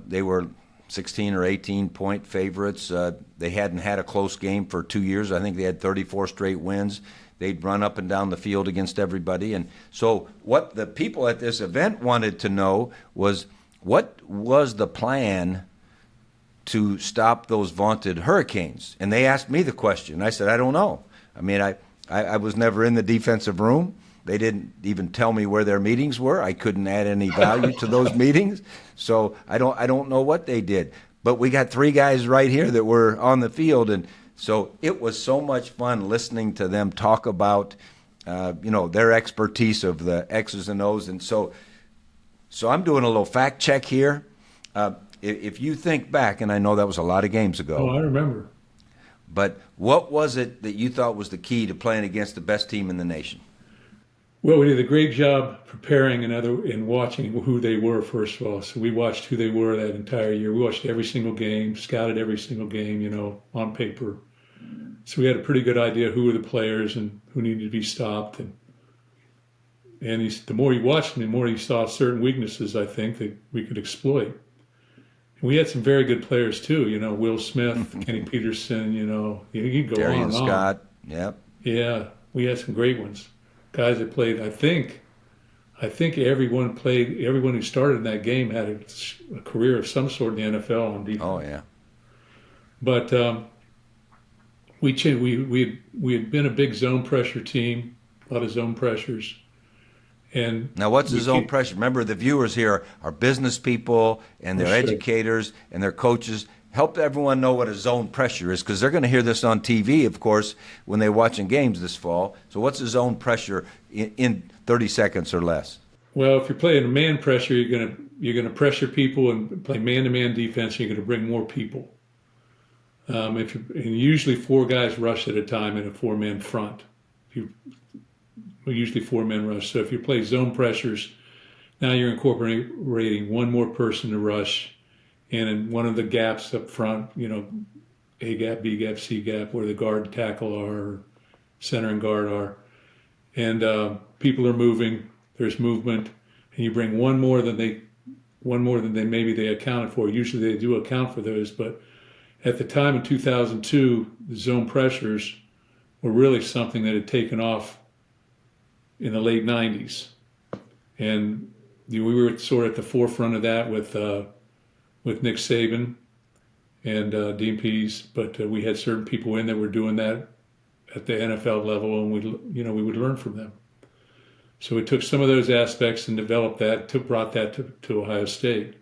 They were 16 or 18-point favorites. They hadn't had a close game for 2 years. I think they had 34 straight wins. They'd run up and down the field against everybody. And so what the people at this event wanted to know was, what was the plan to stop those vaunted Hurricanes? And they asked me the question. I said, I don't know. I mean, I was never in the defensive room. They didn't even tell me where their meetings were. I couldn't add any value to those meetings. So I don't know what they did. But we got three guys right here that were on the field, and so it was so much fun listening to them talk about their expertise of the X's and O's. And so I'm doing a little fact check here. If you think back, and I know that was a lot of games Oh, ago, I remember. but what was it that you thought was the key to playing against the best team in the nation? Well, we did a great job preparing and watching who they were, first of all. So we watched who they were that entire year. We watched every single game, scouted every single game, on paper. So we had a pretty good idea who were the players and who needed to be stopped. And the more you watched them, the more you saw certain weaknesses, I think, that we could exploit. And we had some very good players too, Will Smith, Kenny Peterson, you could go on Darian and on. Scott, yep. Yeah, we had some great ones. Guys that played, I think everyone who started in that game had a career of some sort in the NFL on defense. Oh, yeah. But we had been a big zone pressure team, a lot of zone pressures. And Now, what's the zone pressure? Remember, the viewers here are business people, and they're Sure. educators, and they're coaches. Help everyone know what a zone pressure is, because they're going to hear this on TV, of course, when they're watching games this fall. So what's the zone pressure in 30 seconds or less? Well, if you're playing a man pressure, you're gonna pressure people and play man-to-man defense. You're gonna bring more people. And usually 4 guys rush at a time in a 4-man front. Usually 4 men rush. So if you play zone pressures, now you're incorporating one more person to rush, and in one of the gaps up front, A gap, B gap, C gap, where the guard and tackle are, or center and guard are, and people are moving. There's movement, and you bring one more than they maybe they accounted for. Usually they do account for those, but at the time in 2002, the zone pressures were really something that had taken off in the late 90s, and we were sort of at the forefront of that with Nick Saban and Dean Pease, but we had certain people in that were doing that at the NFL level, and we would learn from them. So we took some of those aspects and developed that, brought that to Ohio State.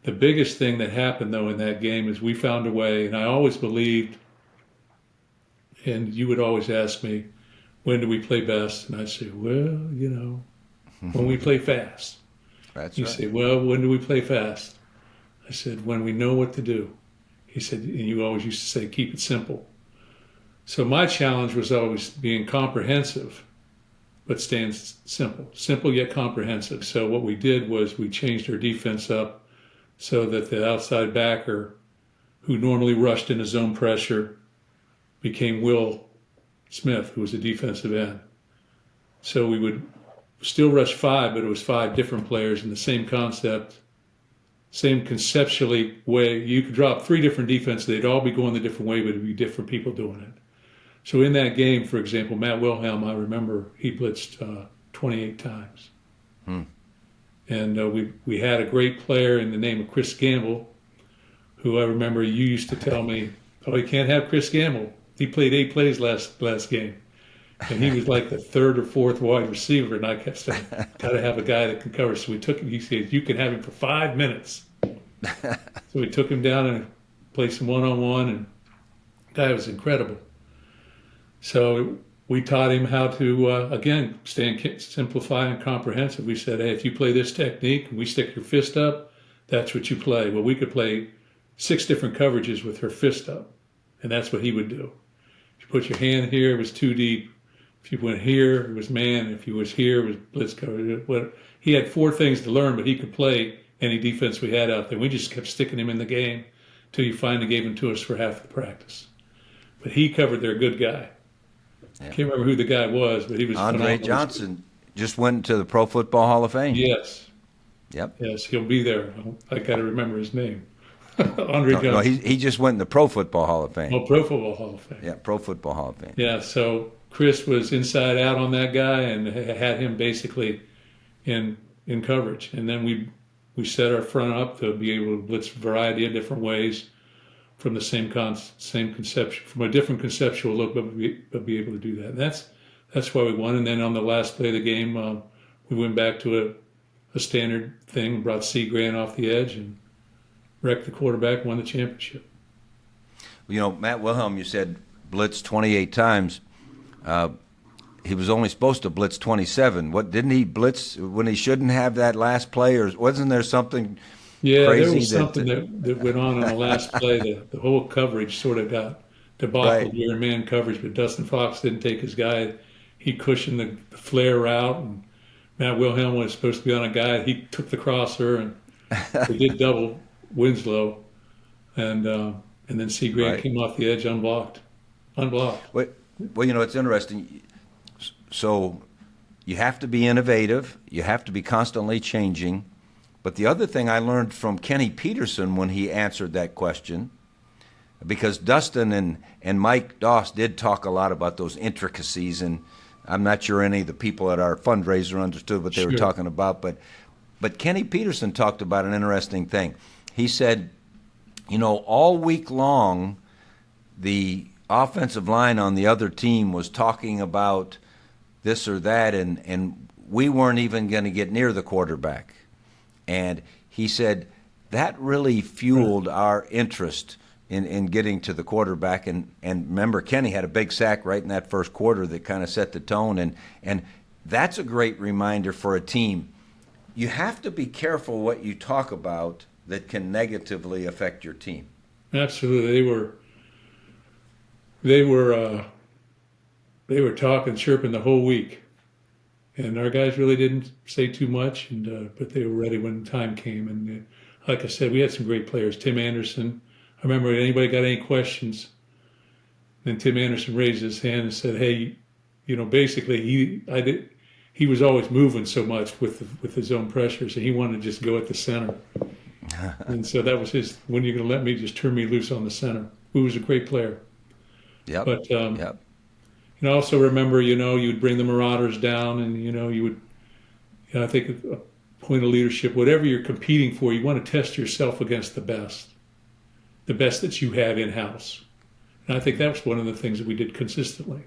The biggest thing that happened, though, in that game is we found a way, and I always believed, and you would always ask me, when do we play best? And I'd say, well, when we play fast. That's You right. say, well, when do we play fast? I said, when we know what to do. He said, and you always used to say, keep it simple. So my challenge was always being comprehensive, but staying simple. Simple yet comprehensive. So what we did was we changed our defense up so that the outside backer, who normally rushed in a zone pressure, became Will Smith, who was a defensive end. So we would still rush 5, but it was 5 different players in the same concept, same conceptually way. You could drop 3 different defenses. They'd all be going the different way, but it'd be different people doing it. So in that game, for example, Matt Wilhelm, I remember he blitzed 28 times. And we had a great player in the name of Chris Gamble, who I remember you used to tell me, oh, you can't have Chris Gamble. He played 8 plays last game. And he was like the 3rd or 4th wide receiver. And I kept saying, got to have a guy that can cover. So we took him. He said, you can have him for 5 minutes. So we took him down and played some one-on-one. And the guy was incredible. So we taught him how to, again, simplify and comprehensive. We said, hey, if you play this technique and we stick your fist up, that's what you play. Well, we could play 6 different coverages with her fist up. And that's what he would do. If you put your hand here, it was too deep. If you went here, it was man. If you was here, it was blitz cover. He had 4 things to learn, but he could play any defense we had out there. We just kept sticking him in the game until you finally gave him to us for half the practice. But he covered their good guy. Yeah. I can't remember who the guy was, but he was Andre phenomenal. Johnson just went to the Pro Football Hall of Fame. Yes. Yep. Yes, he'll be there. I got to remember his name. Andre Johnson. No, he just went in the Pro Football Hall of Fame. Oh, Pro Football Hall of Fame. Yeah, Pro Football Hall of Fame. Yeah, so Chris was inside out on that guy and had him basically in coverage. And then we set our front up to be able to blitz a variety of different ways from the same conception, from a different conceptual look, but be able to do that. And that's why we won. And then on the last play of the game, we went back to a standard thing, brought C. Grant off the edge and wrecked the quarterback, won the championship. You know, Matt Wilhelm, you said blitz 28 times. He was only supposed to blitz 27. What, didn't he blitz when he shouldn't have that last play, or wasn't there something crazy? There was something that went on the last play. The whole coverage sort of got debacled. Right. We were in man coverage, but Dustin Fox didn't take his guy. He cushioned the flare route, and Matt Wilhelm was supposed to be on a guy. He took the crosser, and we did double Winslow, and then C. Grant came off the edge unblocked. Well, you know, it's interesting. So you have to be innovative. You have to be constantly changing. But the other thing I learned from Kenny Peterson when he answered that question, because Dustin and Mike Doss did talk a lot about those intricacies, and I'm not sure any of the people at our fundraiser understood what they were talking about, but Kenny Peterson talked about an interesting thing. He said, you know, all week long, the offensive line on the other team was talking about this or that, and we weren't even going to get near the quarterback. And he said that really fueled our interest in getting to the quarterback. And remember, Kenny had a big sack right in that first quarter that kind of set the tone. And that's a great reminder for a team. You have to be careful what you talk about that can negatively affect your team. Absolutely. They were talking, chirping the whole week. And our guys really didn't say too much, but they were ready when the time came. And like I said, we had some great players. Tim Anderson. I remember anybody got any questions, then Tim Anderson raised his hand and said, "Hey, you know, basically he was always moving so much with his own pressures, and he wanted to just go at the center." And so that was his. When are you going to let me just turn me loose on the center? Who was a great player. Yep. But yep. And also remember, you know, you'd bring the Marauders down, and you know, you would. You know, I think a point of leadership, whatever you're competing for, you want to test yourself against the best that you have in house. And I think that was one of the things that we did consistently.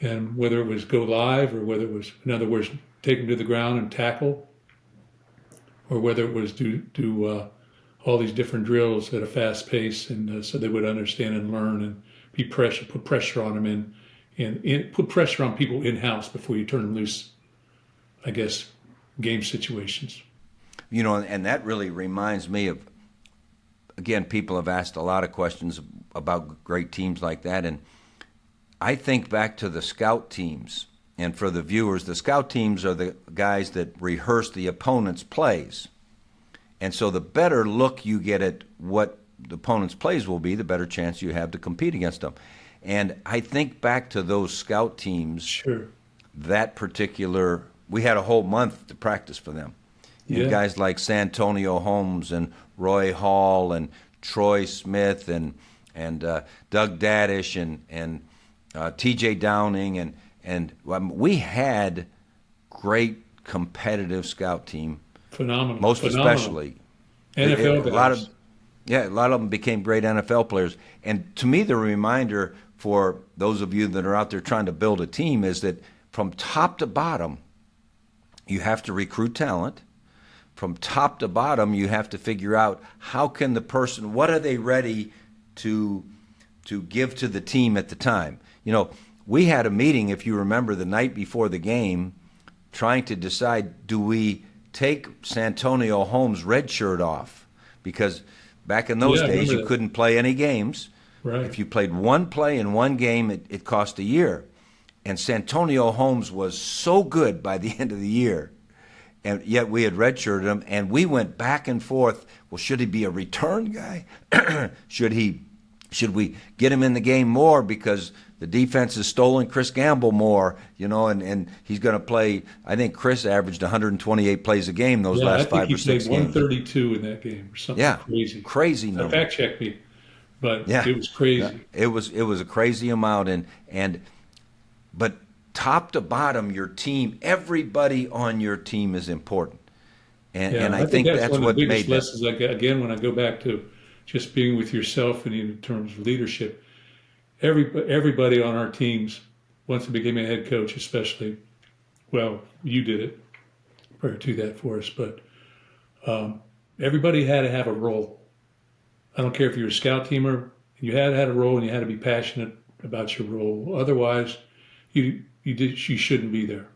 And whether it was go live, or whether it was, in other words, take them to the ground and tackle, or whether it was do all these different drills at a fast pace, and so they would understand and learn and put pressure on them and put pressure on people in-house before you turn them loose, I guess, game situations. You know, and that really reminds me of, again, people have asked a lot of questions about great teams like that, and I think back to the scout teams. And for the viewers, the scout teams are the guys that rehearse the opponent's plays. And so the better look you get at what the opponent's plays will be, the better chance you have to compete against them. And I think back to those scout teams, Sure. that particular, we had a whole month to practice for them. Yeah. And guys like Santonio Holmes and Roy Hall and Troy Smith and Doug Daddish and T.J. Downing and we had great competitive scout team, Phenomenal. most Phenomenal. especially. NFL A lot guys. of Yeah, a lot of them became great NFL players. And to me, the reminder for those of you that are out there trying to build a team is that from top to bottom, you have to recruit talent. From top to bottom, you have to figure out how can the person, what are they ready to give to the team at the time. You know, we had a meeting, if you remember, the night before the game, trying to decide, do we take Santonio Holmes' red shirt off? Because back in those Yeah, I days, remember you that. couldn't play any games. Right. If you played one play in one game, it cost a year. And Santonio Holmes was so good by the end of the year. And yet we had redshirted him, and we went back and forth. Well, should he be a return guy? Should we get him in the game more because the defense has stolen Chris Gamble more, and he's going to play. I think Chris averaged 128 plays a game those Yeah, I last think 5 he or 6 played games. 132 in that game or something Yeah, crazy. crazy number. Fact check me, but Yeah, it was yeah. crazy. It was a crazy amount, but top to bottom, your team, everybody on your team is important, and Yeah, I I think think that's that's one of the what biggest made that. lessons I get. Again, when I go back to just being with yourself and in terms of leadership, everybody on our teams, once I became a head coach, especially, well, you did it prior to that for us, but everybody had to have a role. I don't care if you're a scout teamer, you had to have a role and you had to be passionate about your role. Otherwise, you shouldn't be there.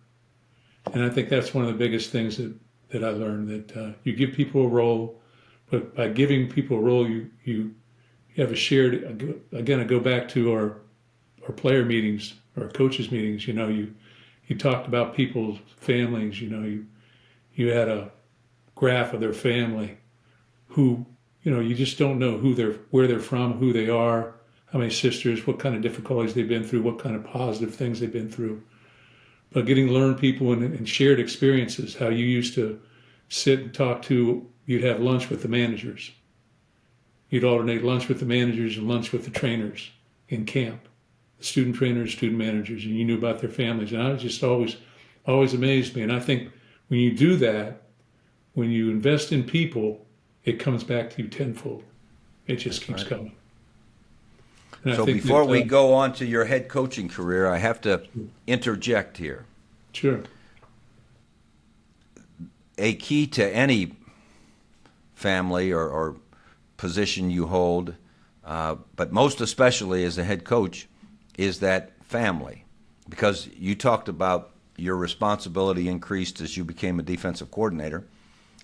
And I think that's one of the biggest things that I learned, that you give people a role, but by giving people a role, you have a shared. Again, I go back to our player meetings, our coaches meetings. You talked about people's families. You had a graph of their family, who you just don't know where they're from, who they are, how many sisters, what kind of difficulties they've been through, what kind of positive things they've been through. But getting to learn people and shared experiences, how you used to sit and talk to, you'd have lunch with the managers. You'd alternate lunch with the managers and lunch with the trainers in camp, the student trainers, student managers, and you knew about their families. And I was just always amazed me. And I think when you do that, when you invest in people, it comes back to you tenfold. It just That's keeps right. coming. And I So think before that, we go on to your head coaching career, I have to interject here. sure. A key to any family or position you hold, but most especially as a head coach, is that family. Because you talked about your responsibility increased as you became a defensive coordinator.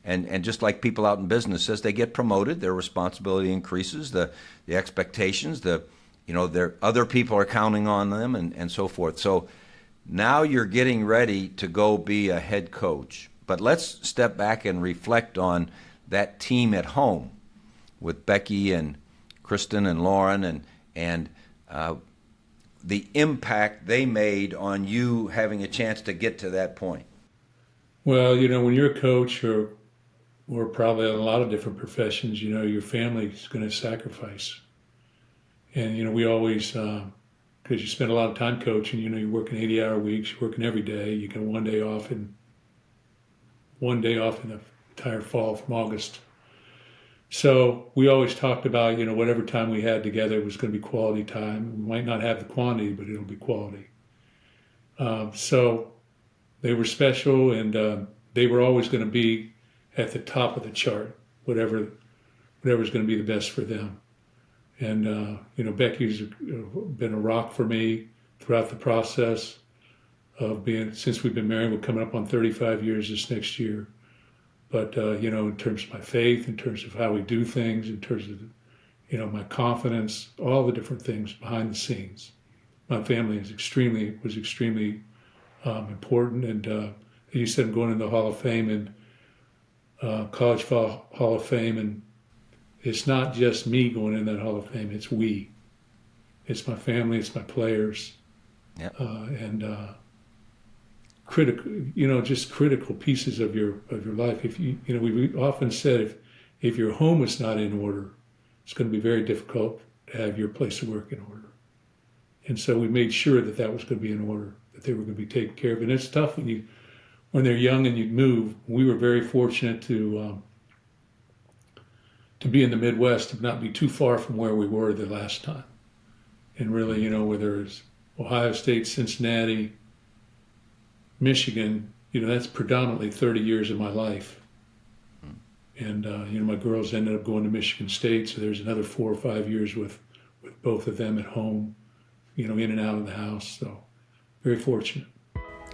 And just like people out in business, as they get promoted, their responsibility increases, the expectations, their other people are counting on them and so forth. So now you're getting ready to go be a head coach. But let's step back and reflect on that team at home with Becky and Kristen and Lauren and the impact they made on you having a chance to get to that point. Well, when you're a coach or probably in a lot of different professions, your family's going to sacrifice. And, we always, because you spend a lot of time coaching, you're working 80-hour weeks, you're working every day, you get one day off in the entire fall from August. So we always talked about, whatever time we had together was going to be quality time. We might not have the quantity, but it'll be quality. So they were special, and they were always going to be at the top of the chart, whatever's going to be the best for them. And, Becky's been a rock for me throughout the process of since we've been married. We're coming up on 35 years this next year. But, in terms of my faith, in terms of how we do things, in terms of, my confidence, all the different things behind the scenes, my family was extremely important. And as you said, I'm going into the Hall of Fame and College Hall of Fame, and it's not just me going in that Hall of Fame. It's we. It's my family. It's my players. Yep. And critical, just critical pieces of your life. If we often said if your home is not in order, it's going to be very difficult to have your place of work in order. And so we made sure that was going to be in order, that they were going to be taken care of. And it's tough when when they're young and you move, we were very fortunate to be in the Midwest, to not be too far from where we were the last time. And really, whether it's Ohio State, Cincinnati, Michigan, that's predominantly 30 years of my life. And, my girls ended up going to Michigan State, so there's another 4 or 5 years with both of them at home, in and out of the house. So very fortunate.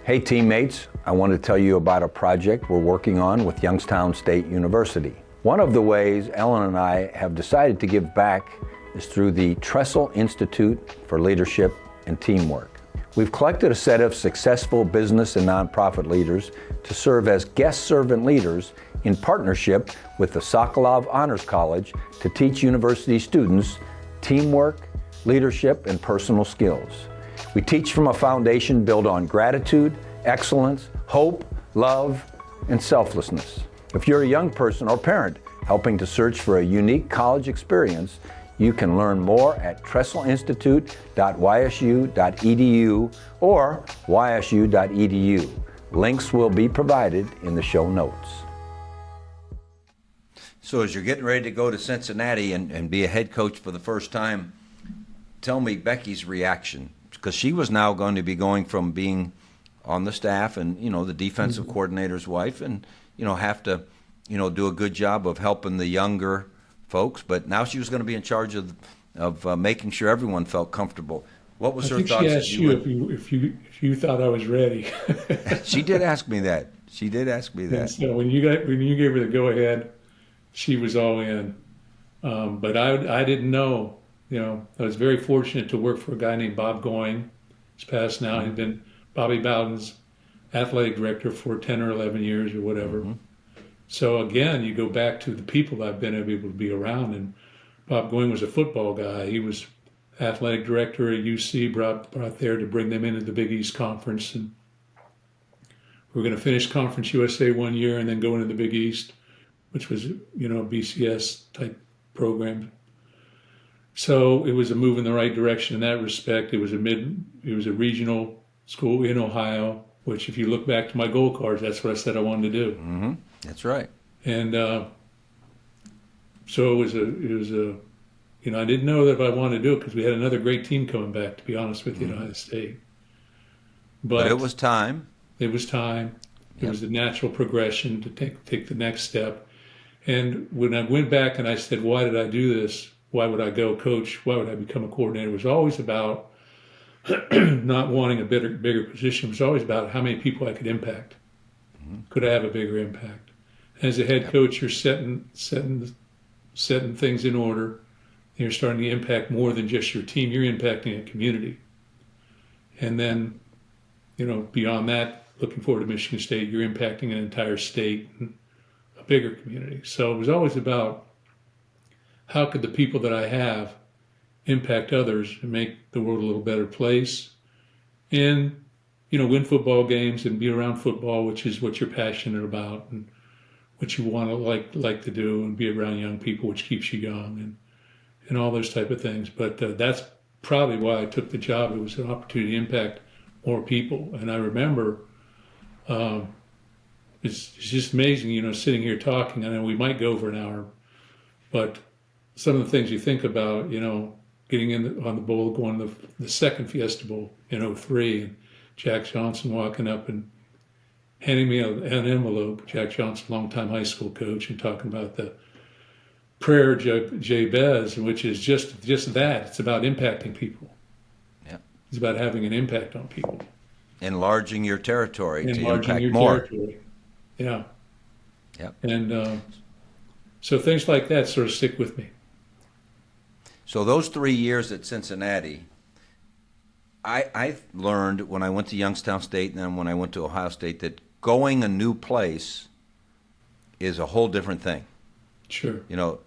Hey teammates, I want to tell you about a project we're working on with Youngstown State University. One of the ways Ellen and I have decided to give back is through the Tressel Institute for Leadership and Teamwork. We've collected a set of successful business and nonprofit leaders to serve as guest servant leaders in partnership with the Sokolov Honors College to teach university students teamwork, leadership, and personal skills. We teach from a foundation built on gratitude, excellence, hope, love, and selflessness. If you're a young person or parent helping to search for a unique college experience, you can learn more at tresselinstitute.ysu.edu or ysu.edu. Links will be provided in the show notes. So as you're getting ready to go to Cincinnati and be a head coach for the first time, tell me Becky's reaction, because she was now going to be going from being on the staff and, the defensive coordinator's wife and, have to, do a good job of helping the younger folks. But now she was going to be in charge of making sure everyone felt comfortable. What was her thoughts? She asked you if you thought I was ready. She did ask me that. And so when you gave her the go ahead, she was all in. But I didn't know. I was very fortunate to work for a guy named Bob Going. He's passed now. He'd been Bobby Bowden's athletic director for 10 or 11 years or whatever. Mm-hmm. So again, you go back to the people I've been able to be around. And Bob Going was a football guy. He was athletic director at UC, brought there to bring them into the Big East Conference. And we were going to finish Conference USA one year and then go into the Big East, which was, a BCS type program. So it was a move in the right direction in that respect. It was a regional school in Ohio, which if you look back to my goal cards, that's what I said I wanted to do. Mm-hmm. That's right. And so it was I didn't know that if I wanted to do it because we had another great team coming back, to be honest with you, at Ohio State. But it was time. It was time. It was the natural progression to take the next step. And when I went back and I said, why did I do this? Why would I go coach? Why would I become a coordinator? It was always about not wanting a bigger position. It was always about how many people I could impact. Mm-hmm. Could I have a bigger impact? As a head coach, you're setting things in order. You're starting to impact more than just your team. You're impacting a community. And then, beyond that, looking forward to Michigan State, you're impacting an entire state and a bigger community. So it was always about how could the people that I have impact others and make the world a little better place, and win football games and be around football, which is what you're passionate about and what you want to like to do, and be around young people, which keeps you young and all those type of things. But that's probably why I took the job. It was an opportunity to impact more people. And I remember it's just amazing, sitting here talking. I know we might go over an hour, but some of the things you think about, getting on the bowl, going to the second Fiesta Bowl in 2003, and Jack Johnson walking up and handing me an envelope, Jack Johnson, longtime high school coach, and talking about the prayer Jabez, which is just that. It's about impacting people. Yeah. It's about having an impact on people. Enlarging your territory to impact your more. Territory. Yeah. Yep. And so things like that sort of stick with me. So those 3 years at Cincinnati, I learned when I went to Youngstown State and then when I went to Ohio State that going a new place is a whole different thing. Sure. When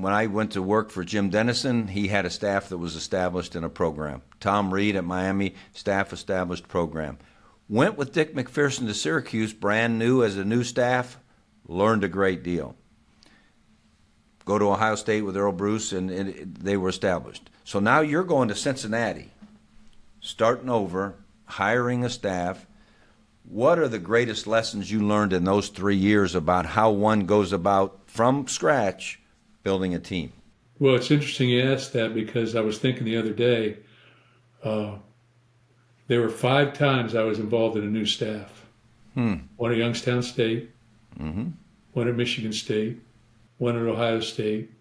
I went to work for Jim Dennison, he had a staff that was established in a program. Tom Reed at Miami, staff established program. Went with Dick McPherson to Syracuse, brand new as a new staff, learned a great deal. Go to Ohio State with Earl Bruce, and they were established. So now you're going to Cincinnati, starting over, hiring a staff, What are the greatest lessons you learned in those 3 years about how one goes about from scratch building a team? Well, it's interesting you asked that because I was thinking the other day, there were 5 times I was involved in a new staff. One at Youngstown State, one at Michigan State, one at Ohio State,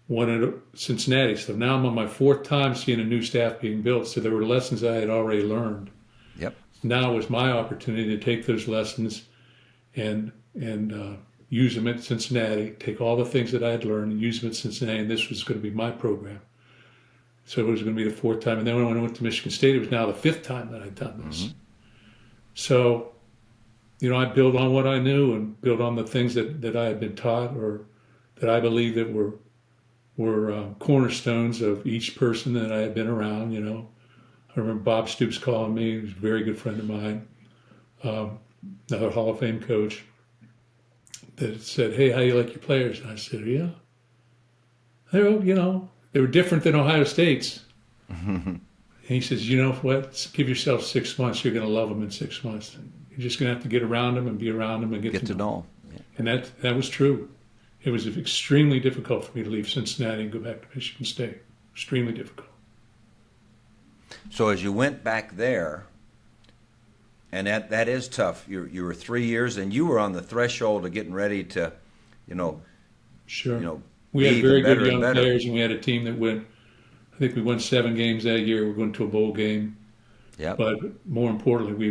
one at Cincinnati. So now I'm on my 4th time seeing a new staff being built. So there were lessons I had already learned. Yep. Now was my opportunity to take those lessons and use them at Cincinnati, take all the things that I had learned and use them at Cincinnati, and this was going to be my program. So it was going to be the 4th time. And then when I went to Michigan State, it was now the 5th time that I'd done this. So, I built on what I knew and built on the things that I had been taught or that I believe that were cornerstones of each person that I had been around, I remember Bob Stoops calling me. He was a very good friend of mine, another Hall of Fame coach, that said, "Hey, how you like your players?" And I said, "Yeah. They were different than Ohio State's." And he says, "You know what? Give yourself 6 months. You're going to love them in 6 months. You're just going to have to get around them and be around them and get to know them." Yeah. And that was true. It was extremely difficult for me to leave Cincinnati and go back to Michigan State. Extremely difficult. So as you went back there, and that is tough. You were 3 years, and you were on the threshold of getting ready to, Sure. We had very good young players, and we had a team that went. I think we won 7 games that year. We went to a bowl game. Yeah. But more importantly,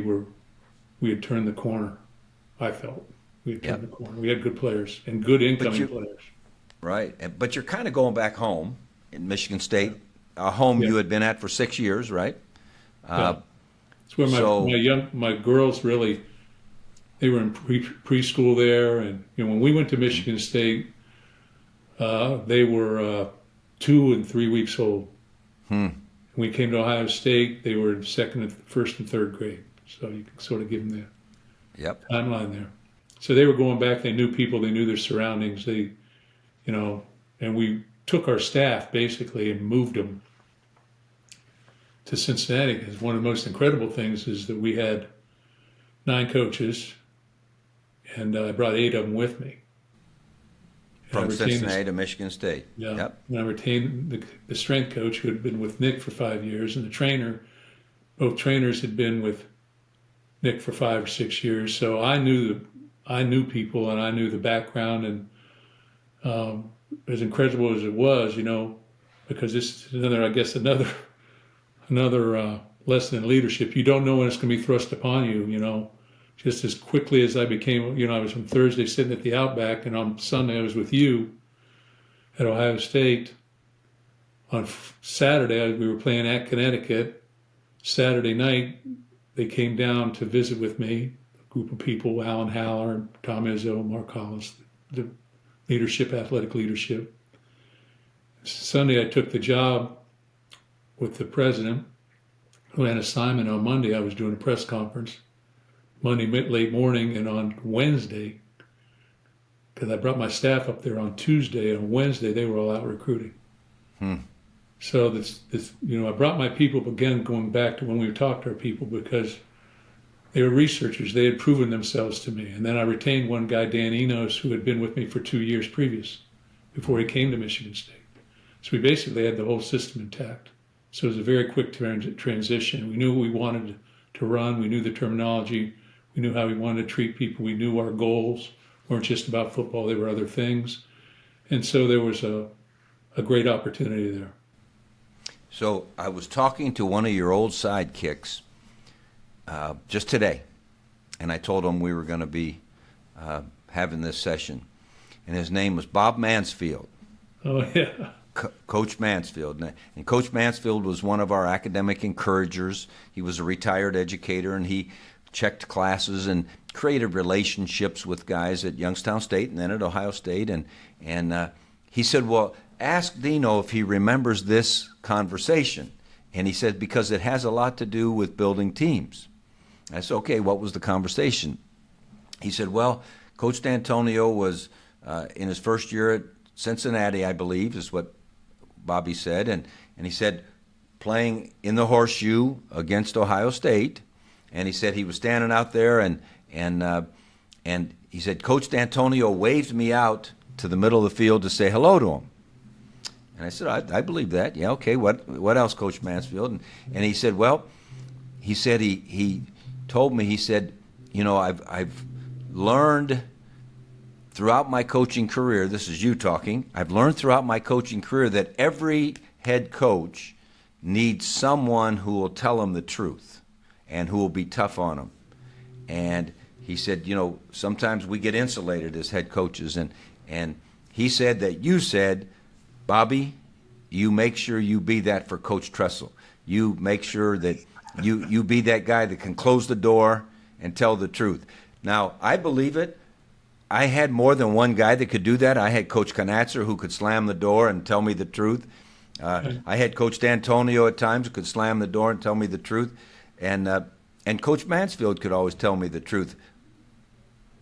we had turned the corner. I felt we had turned the corner. We had good players and good incoming players. Right, but you're kind of going back home in Michigan State, a home you had been at for 6 years, right? It's where my girls really, they were in preschool there, and when we went to Michigan State, they were 2 and 3 weeks old. When we came to Ohio State, they were in first and third grade. So you can sort of give them the timeline there. So they were going back. They knew people. They knew their surroundings. And we took our staff basically and moved them to Cincinnati, because one of the most incredible things is that we had 9 coaches, and I brought 8 of them with me. From Cincinnati to Michigan State. Yeah. Yep. And I retained the strength coach who had been with Nick for 5 years, and the trainer. Both trainers had been with Nick for 5 or 6 years, so I knew people and I knew the background, and as incredible as it was, because this is another lesson in leadership. You don't know when it's going to be thrust upon you. Just as quickly as I became, I was on Thursday sitting at the Outback, and on Sunday I was with you at Ohio State. On Saturday we were playing at Connecticut. Saturday night they came down to visit with me, a group of people, Alan Haller, Tom Izzo, Mark Hollis, the athletic leadership. Sunday I took the job with the president, who had an assignment on Monday. I was doing a press conference Monday late morning, and on Wednesday, because I brought my staff up there on Tuesday, and on Wednesday they were all out recruiting. So I brought my people, again, going back to when we talked to our people, because they were researchers. They had proven themselves to me. And then I retained one guy, Dan Enos, who had been with me for 2 years previous, before he came to Michigan State. So we basically had the whole system intact. So it was a very quick transition. We knew what we wanted to run. We knew the terminology. We knew how we wanted to treat people. We knew our goals weren't just about football. They were other things. And so there was a great opportunity there. So I was talking to one of your old sidekicks just today, and I told him we were going to be having this session. And his name was Bob Mansfield. Oh, yeah. Coach Mansfield. And Coach Mansfield was one of our academic encouragers. He was a retired educator, and he checked classes and created relationships with guys at Youngstown State and then at Ohio State. And he said, well, ask Dino if he remembers this conversation. And he said, because it has a lot to do with building teams. I said, okay, what was the conversation? He said, well, Coach Dantonio was in his first year at Cincinnati, I believe, is what Bobby said. And he said, playing in the horseshoe against Ohio State. and he said he was standing out there, and he said Coach Dantonio waved me out to the middle of the field to say hello to him. And I said, I believe that. Yeah, okay. What else, Coach Mansfield? And he said, well, he told me, he said, I've learned throughout my coaching career, this is you talking, I've learned throughout my coaching career that every head coach needs someone who will tell them the truth and who will be tough on them. And he said, sometimes we get insulated as head coaches. And he said that you said, Bobby, you make sure you be that for Coach Tressel. You make sure that you be that guy that can close the door and tell the truth. Now, I believe it. I had more than one guy that could do that. I had Coach Knatzer who could slam the door and tell me the truth. I had Coach Dantonio at times who could slam the door and tell me the truth. And Coach Mansfield could always tell me the truth.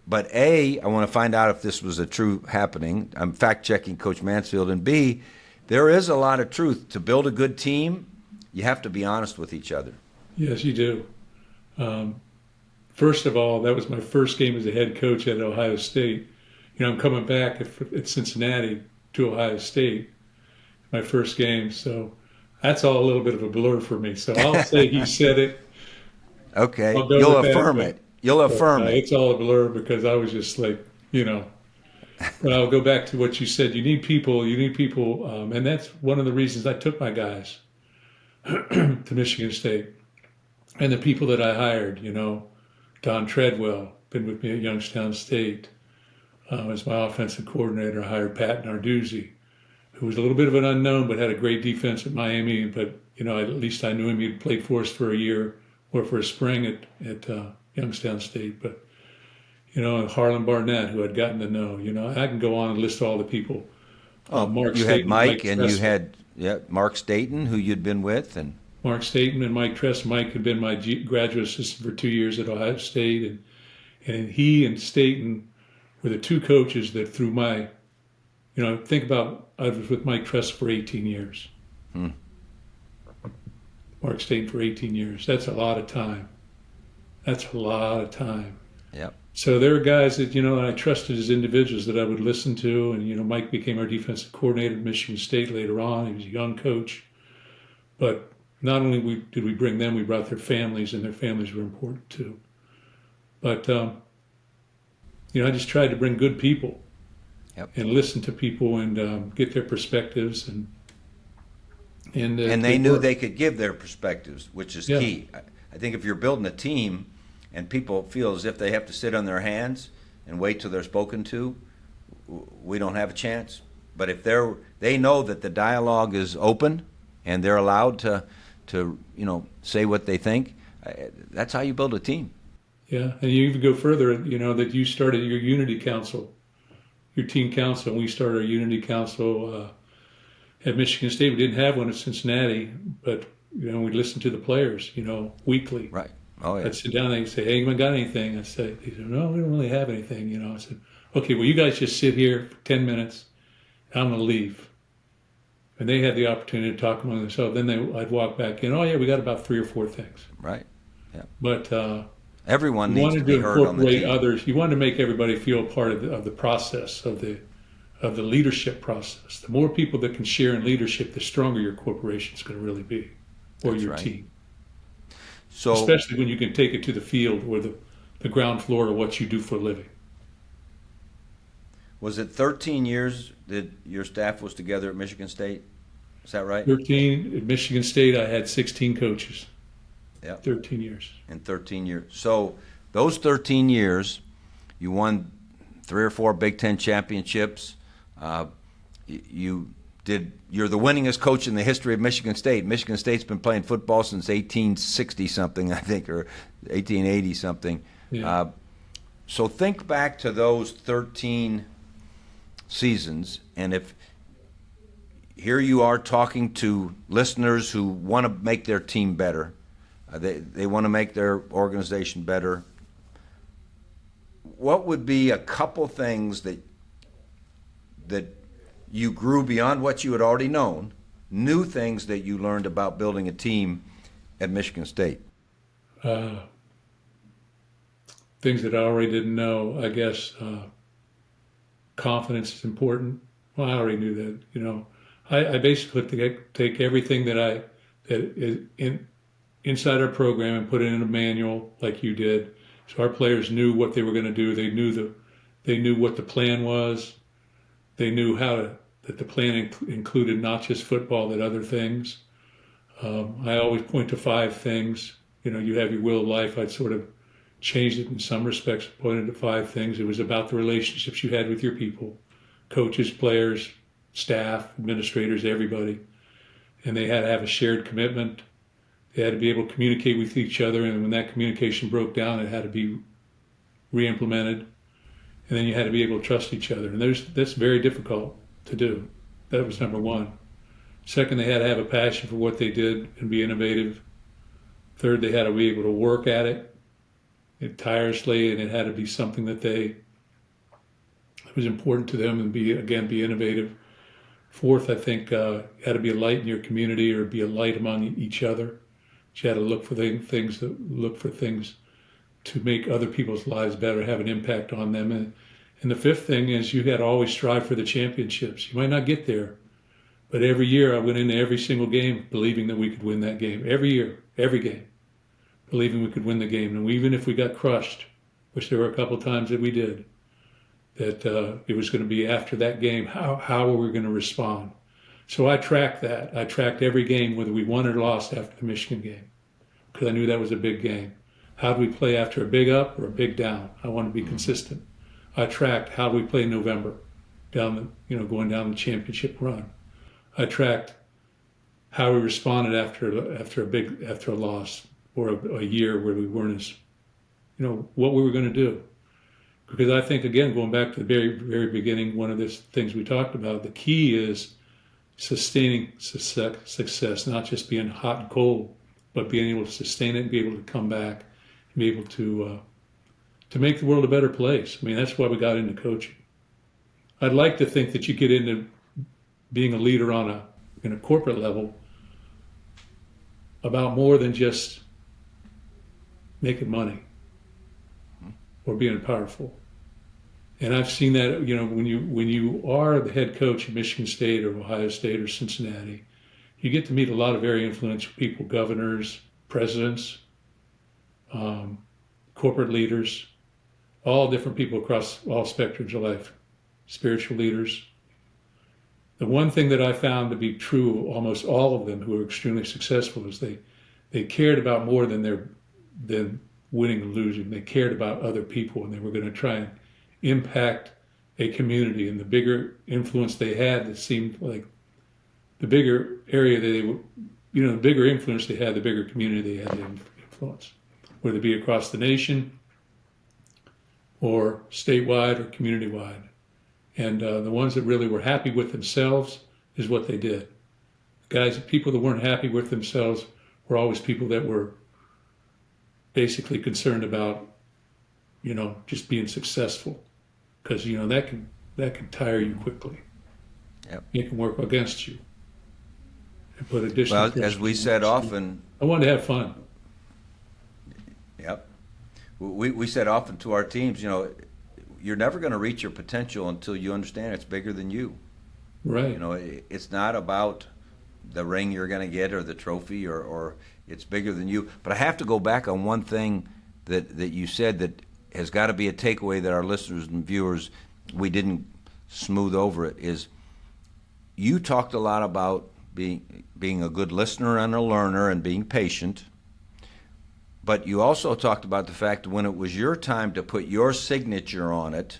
But A, I want to find out if this was a true happening. I'm fact-checking Coach Mansfield. And B, there is a lot of truth. To build a good team, you have to be honest with each other. Yes, you do. First of all, that was my first game as a head coach at Ohio State. I'm coming back at Cincinnati to Ohio State, my first game. So that's all a little bit of a blur for me. So I'll say he said it. Okay, you'll affirm it. You'll affirm it. It's all a blur because I was just like, But I'll go back to what you said. You need people, and that's one of the reasons I took my guys to Michigan State. And the people that I hired, Don Treadwell, been with me at Youngstown State. As my offensive coordinator, I hired Pat Narduzzi, who was a little bit of an unknown, but had a great defense at Miami. But, at least I knew him. He'd played for us for a year or for a spring at Youngstown State. But, Harlan Barnett, who I'd gotten to know. I can go on and list all the people. Mark you Staten, had Mike and you had Mark Staten, who you'd been with. And Mark Staten and Mike Tressel. Mike had been my graduate assistant for 2 years at Ohio State. And he and Staten were the two coaches that through my, think about, I was with Mike Tressel for 18 years. Mark Staten for 18 years. That's a lot of time. Yep. So there are guys that, I trusted as individuals that I would listen to. And, Mike became our defensive coordinator at Michigan State later on. He was a young coach. But not only did we bring them, we brought their families, and their families were important too. But, I just tried to bring good people and listen to people and get their perspectives. And they knew they could give their perspectives, which is key. I think if you're building a team and people feel as if they have to sit on their hands and wait till they're spoken to, we don't have a chance. But if they know that the dialogue is open and they're allowed to say what they think, that's how you build a team. Yeah, and you even go further, that you started your unity council, your team council, and we started our unity council at Michigan State. We didn't have one at Cincinnati, but, we listened to the players, weekly. Right. Oh, yeah. I'd sit down and they'd say, hey, you got anything? I'd say, they said, no, we don't really have anything, I said, okay, well, you guys just sit here for 10 minutes, and I'm going to leave. And they had the opportunity to talk among themselves. Then I'd walk back in. Oh yeah, we got about 3 or 4 things. Right. Yeah. But everyone needs to be heard on the team. Others. You wanted to make everybody feel a part of the process of the leadership process. The more people that can share in leadership, the stronger your corporation is going to really be, or your team. So, especially when you can take it to the field or the ground floor of what you do for a living. Was it 13 years that your staff was together at Michigan State? Is that right? 13. At Michigan State, I had 16 coaches. Yeah. 13 years. In 13 years. So those 13 years, you won 3 or 4 Big Ten championships. You're the winningest coach in the history of Michigan State. Michigan State's been playing football since 1860-something, I think, or 1880-something. Yeah. So think back to those 13 seasons, and if here you are talking to listeners who want to make their team better, they want to make their organization better, what would be a couple things that you grew beyond what you had already known, new things that you learned about building a team at Michigan State? things that I already didn't know. I guess confidence is important. Well, I already knew that. I basically take everything that is inside our program and put it in a manual like you did. So our players knew what they were going to do. They knew what the plan was. They knew that the plan included not just football, but other things. I always point to 5 things. You have your will of life. I'd sort of changed it in some respects, pointed to 5 things. It was about the relationships you had with your people, coaches, players, staff, administrators, everybody. And they had to have a shared commitment. They had to be able to communicate with each other. And when that communication broke down, it had to be re-implemented. And then you had to be able to trust each other. And that's very difficult to do. That was number 1. Second, they had to have a passion for what they did and be innovative. Third, they had to be able to work at it tirelessly, and it had to be something that was important to them and be innovative. Fourth, I think, you had to be a light in your community or be a light among each other. You had to look for things to make other people's lives better, have an impact on them. And the fifth thing is you had to always strive for the championships. You might not get there, but every year I went into every single game believing that we could win that game. Every year, every game, believing we could win the game. And even if we got crushed, which there were a couple of times that we did, that it was going to be after that game, how were we going to respond? So I tracked that. I tracked every game, whether we won or lost after the Michigan game, because I knew that was a big game. How do we play after a big up or a big down? I wanted to be consistent. I tracked how do we play in November, going down the championship run. I tracked how we responded after a loss or a year where we weren't as, what we were going to do. Because I think, again, going back to the very, very beginning, one of the things we talked about, the key is sustaining success, not just being hot and cold, but being able to sustain it and be able to come back and be able to make the world a better place. I mean, that's why we got into coaching. I'd like to think that you get into being a leader in a corporate level about more than just making money or being powerful. And I've seen that, when you are the head coach at Michigan State or Ohio State or Cincinnati, you get to meet a lot of very influential people, governors, presidents, corporate leaders, all different people across all spectrums of life, spiritual leaders. The one thing that I found to be true of almost all of them who were extremely successful is they cared about more than winning and losing. They cared about other people, and they were going to try and impact a community. And the bigger influence they had, it seemed like the bigger area that they were, the bigger influence they had, the bigger community they had to influence, whether it be across the nation or statewide or community-wide. And the ones that really were happy with themselves is what they did. People that weren't happy with themselves were always people that were basically concerned about, just being successful, because that can tire you quickly. Yep. It can work against you and put additional. Well, as we said often, I wanted to have fun. Yep. We said often to our teams, you're never going to reach your potential until you understand it's bigger than you. Right. It's not about the ring you're going to get or the trophy or it's bigger than you. But I have to go back on one thing that you said that has got to be a takeaway that our listeners and viewers, we didn't smooth over it, is you talked a lot about being a good listener and a learner and being patient. But you also talked about the fact that when it was your time to put your signature on it,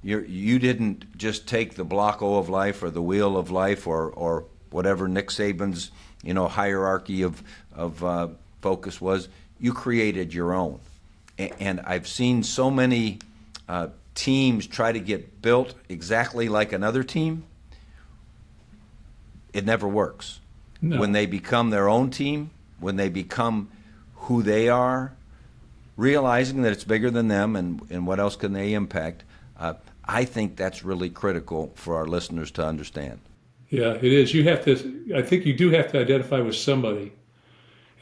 you didn't just take the block O of life or the wheel of life or whatever Nick Saban's hierarchy of focus was. You created your own. And I've seen so many teams try to get built exactly like another team. It never works. No. When they become their own team, when they become who they are, realizing that it's bigger than them and what else can they impact, I think that's really critical for our listeners to understand. Yeah, it is. I think you do have to identify with somebody,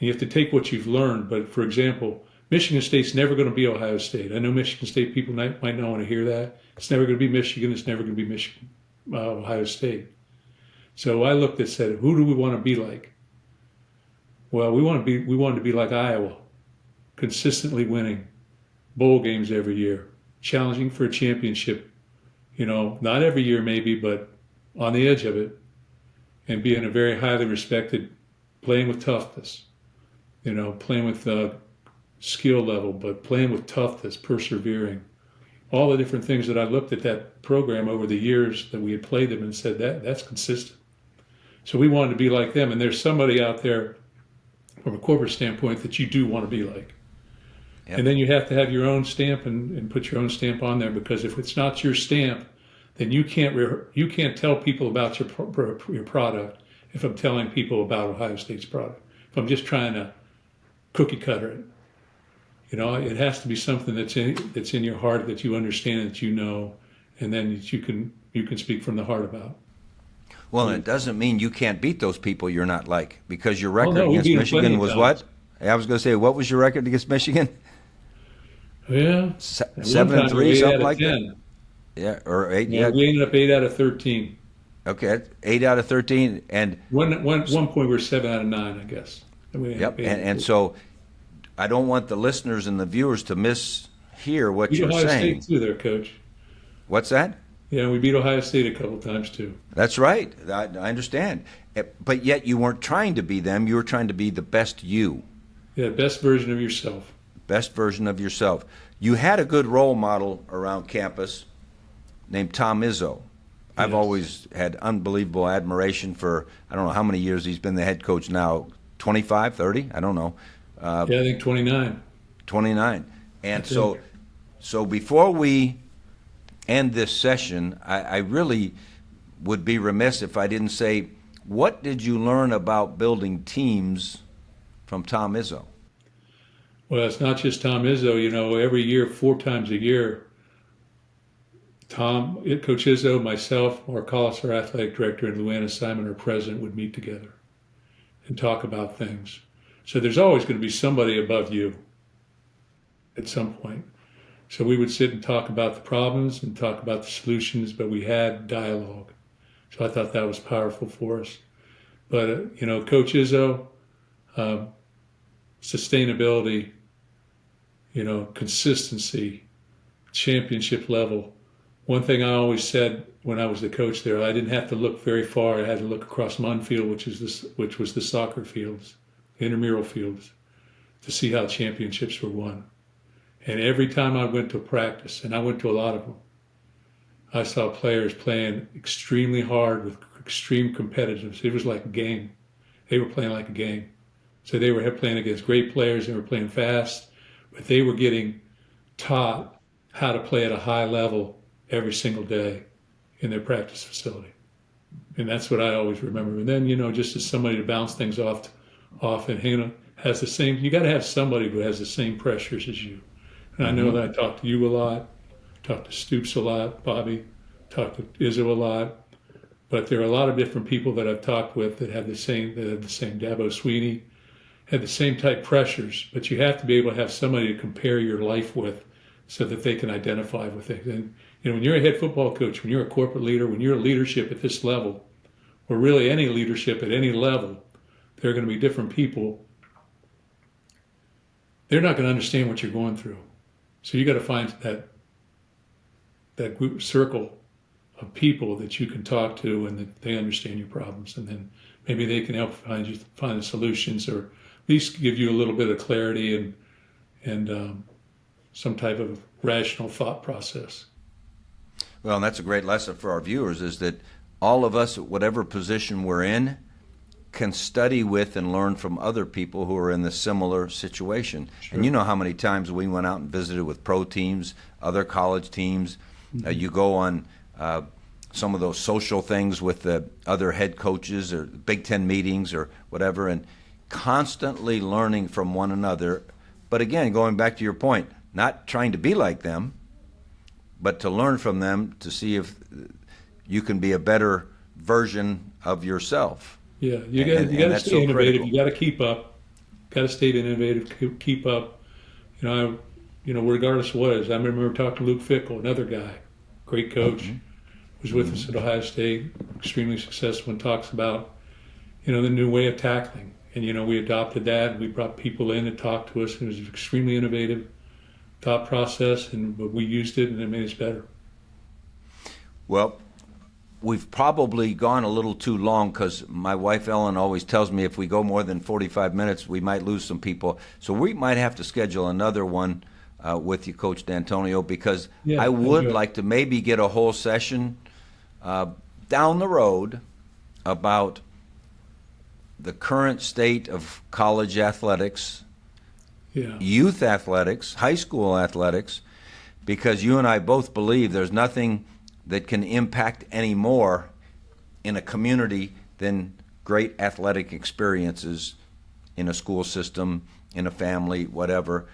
and you have to take what you've learned. But for example, Michigan State's never going to be Ohio State. I know Michigan State people might not want to hear that. It's never going to be Michigan. It's never going to be Ohio State. So I looked and said, who do we want to be like? Well, we wanted to be like Iowa, consistently winning bowl games every year, challenging for a championship, not every year maybe, but on the edge of it, and being a very highly respected, playing with toughness, playing with skill level, but playing with toughness, persevering. All the different things that I looked at that program over the years that we had played them and said that's consistent. So we wanted to be like them, and there's somebody out there from a corporate standpoint that you do want to be like. Yep. And then you have to have your own stamp and put your own stamp on there, because if it's not your stamp, then you can't tell people about your product if I'm telling people about Ohio State's product. If I'm just trying to cookie cutter it. It has to be something that's in your heart, that you understand, that and then that you can speak from the heart about. Well, it doesn't mean you can't beat those people you're not like, because your record against Michigan Michigan was what? I was going to say, what was your record against Michigan? Yeah, 7-3, something like 10. That. Yeah, or 8. Yeah, we ended up 8 out of 13. Okay, 8 out of 13, and one point we were 7 out of 9, I guess. Yep, and so I don't want the listeners and the viewers to mishear what you're Ohio saying. State too, there, Coach. What's that? Yeah, we beat Ohio State a couple times too. That's right. I understand. But yet you weren't trying to be them. You were trying to be the best you. Yeah, best version of yourself. Best version of yourself. You had a good role model around campus named Tom Izzo. I've always had unbelievable admiration for, I don't know how many years he's been the head coach now, 25, 30? I don't know. I think 29. 29. And so before we end this session, I really would be remiss if I didn't say, what did you learn about building teams from Tom Izzo? Well, it's not just Tom Izzo. Every year, 4 times a year, Coach Izzo, myself, Mark Collis, our athletic director, and Luana Simon, our president, would meet together and talk about things. So there's always going to be somebody above you at some point. So we would sit and talk about the problems and talk about the solutions, but we had dialogue. So I thought that was powerful for us. But, Coach Izzo, sustainability, consistency, championship level. One thing I always said when I was the coach there, I didn't have to look very far. I had to look across Munfield, which was the soccer fields, intramural fields, to see how championships were won. And every time I went to practice, and I went to a lot of them, I saw players playing extremely hard with extreme competitiveness. It was like a game. They were playing like a game. So they were playing against great players. They were playing fast, but they were getting taught how to play at a high level every single day in their practice facility. And that's what I always remember. And then, just as somebody to bounce things off and has the same, you got to have somebody who has the same pressures as you. And I know that I talk to you a lot, talk to Stoops a lot, Bobby, talk to Izzo a lot, but there are a lot of different people that I've talked with that have the same Dabo Sweeney, had the same type pressures, but you have to be able to have somebody to compare your life with so that they can identify with things. And, when you're a head football coach, when you're a corporate leader, when you're a leadership at this level, or really any leadership at any level, there are going to be different people. They're not going to understand what you're going through. So you got to find that group circle of people that you can talk to and that they understand your problems, and then maybe they can help find the solutions, or at least give you a little bit of clarity and some type of rational thought process. Well, and that's a great lesson for our viewers, is that all of us, at whatever position we're in, can study with and learn from other people who are in the similar situation. Sure. And you know how many times we went out and visited with pro teams, other college teams. You go on some of those social things with the other head coaches or Big Ten meetings or whatever, and constantly learning from one another. But again, going back to your point, not trying to be like them, but to learn from them to see if you can be a better version of yourself. Yeah, you got to stay innovative. You got to keep up. Got to stay innovative. Keep up. Regardless of what it is, I remember talking to Luke Fickle, another guy, great coach, was with us at Ohio State, extremely successful, and talks about, the new way of tackling. And, we adopted that. We brought people in to talk to us. It was an extremely innovative thought process, but we used it, and it made us better. Well, we've probably gone a little too long because my wife Ellen always tells me if we go more than 45 minutes, we might lose some people. So we might have to schedule another one with you, Coach Dantonio, because I would like to maybe get a whole session down the road about the current state of college athletics, youth athletics, high school athletics, because you and I both believe there's nothing that can impact any more in a community than great athletic experiences in a school system, in a family, whatever.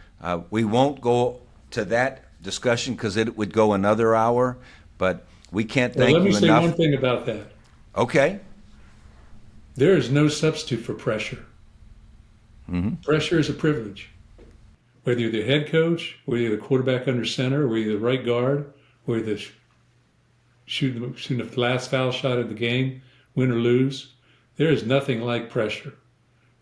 We won't go to that discussion because it would go another hour, but we can't thank you enough. Let me say one thing about that. Okay. There is no substitute for pressure. Pressure is a privilege. Whether you're the head coach, whether you're the quarterback under center, whether you're the right guard, whether you're shooting the last foul shot of the game, win or lose, there is nothing like pressure,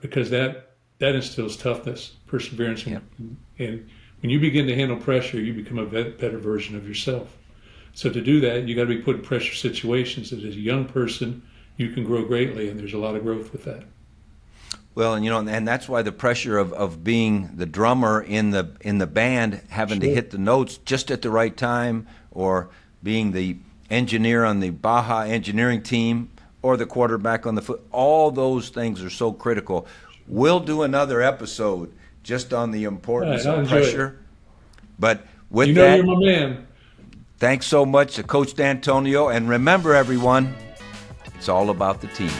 because that instills toughness, perseverance, and when you begin to handle pressure, you become a better version of yourself. So to do that, you got to be put in pressure situations that as a young person, you can grow greatly, and there's a lot of growth with that. Well, and that's why the pressure of being the drummer in the band, having to hit the notes just at the right time, or being the engineer on the Baja engineering team, or the quarterback on the foot, all those things are so critical. We'll do another episode just on the importance of pressure. But with that, you're my man. Thanks so much to Coach Dantonio, and remember, everyone, it's all about the team.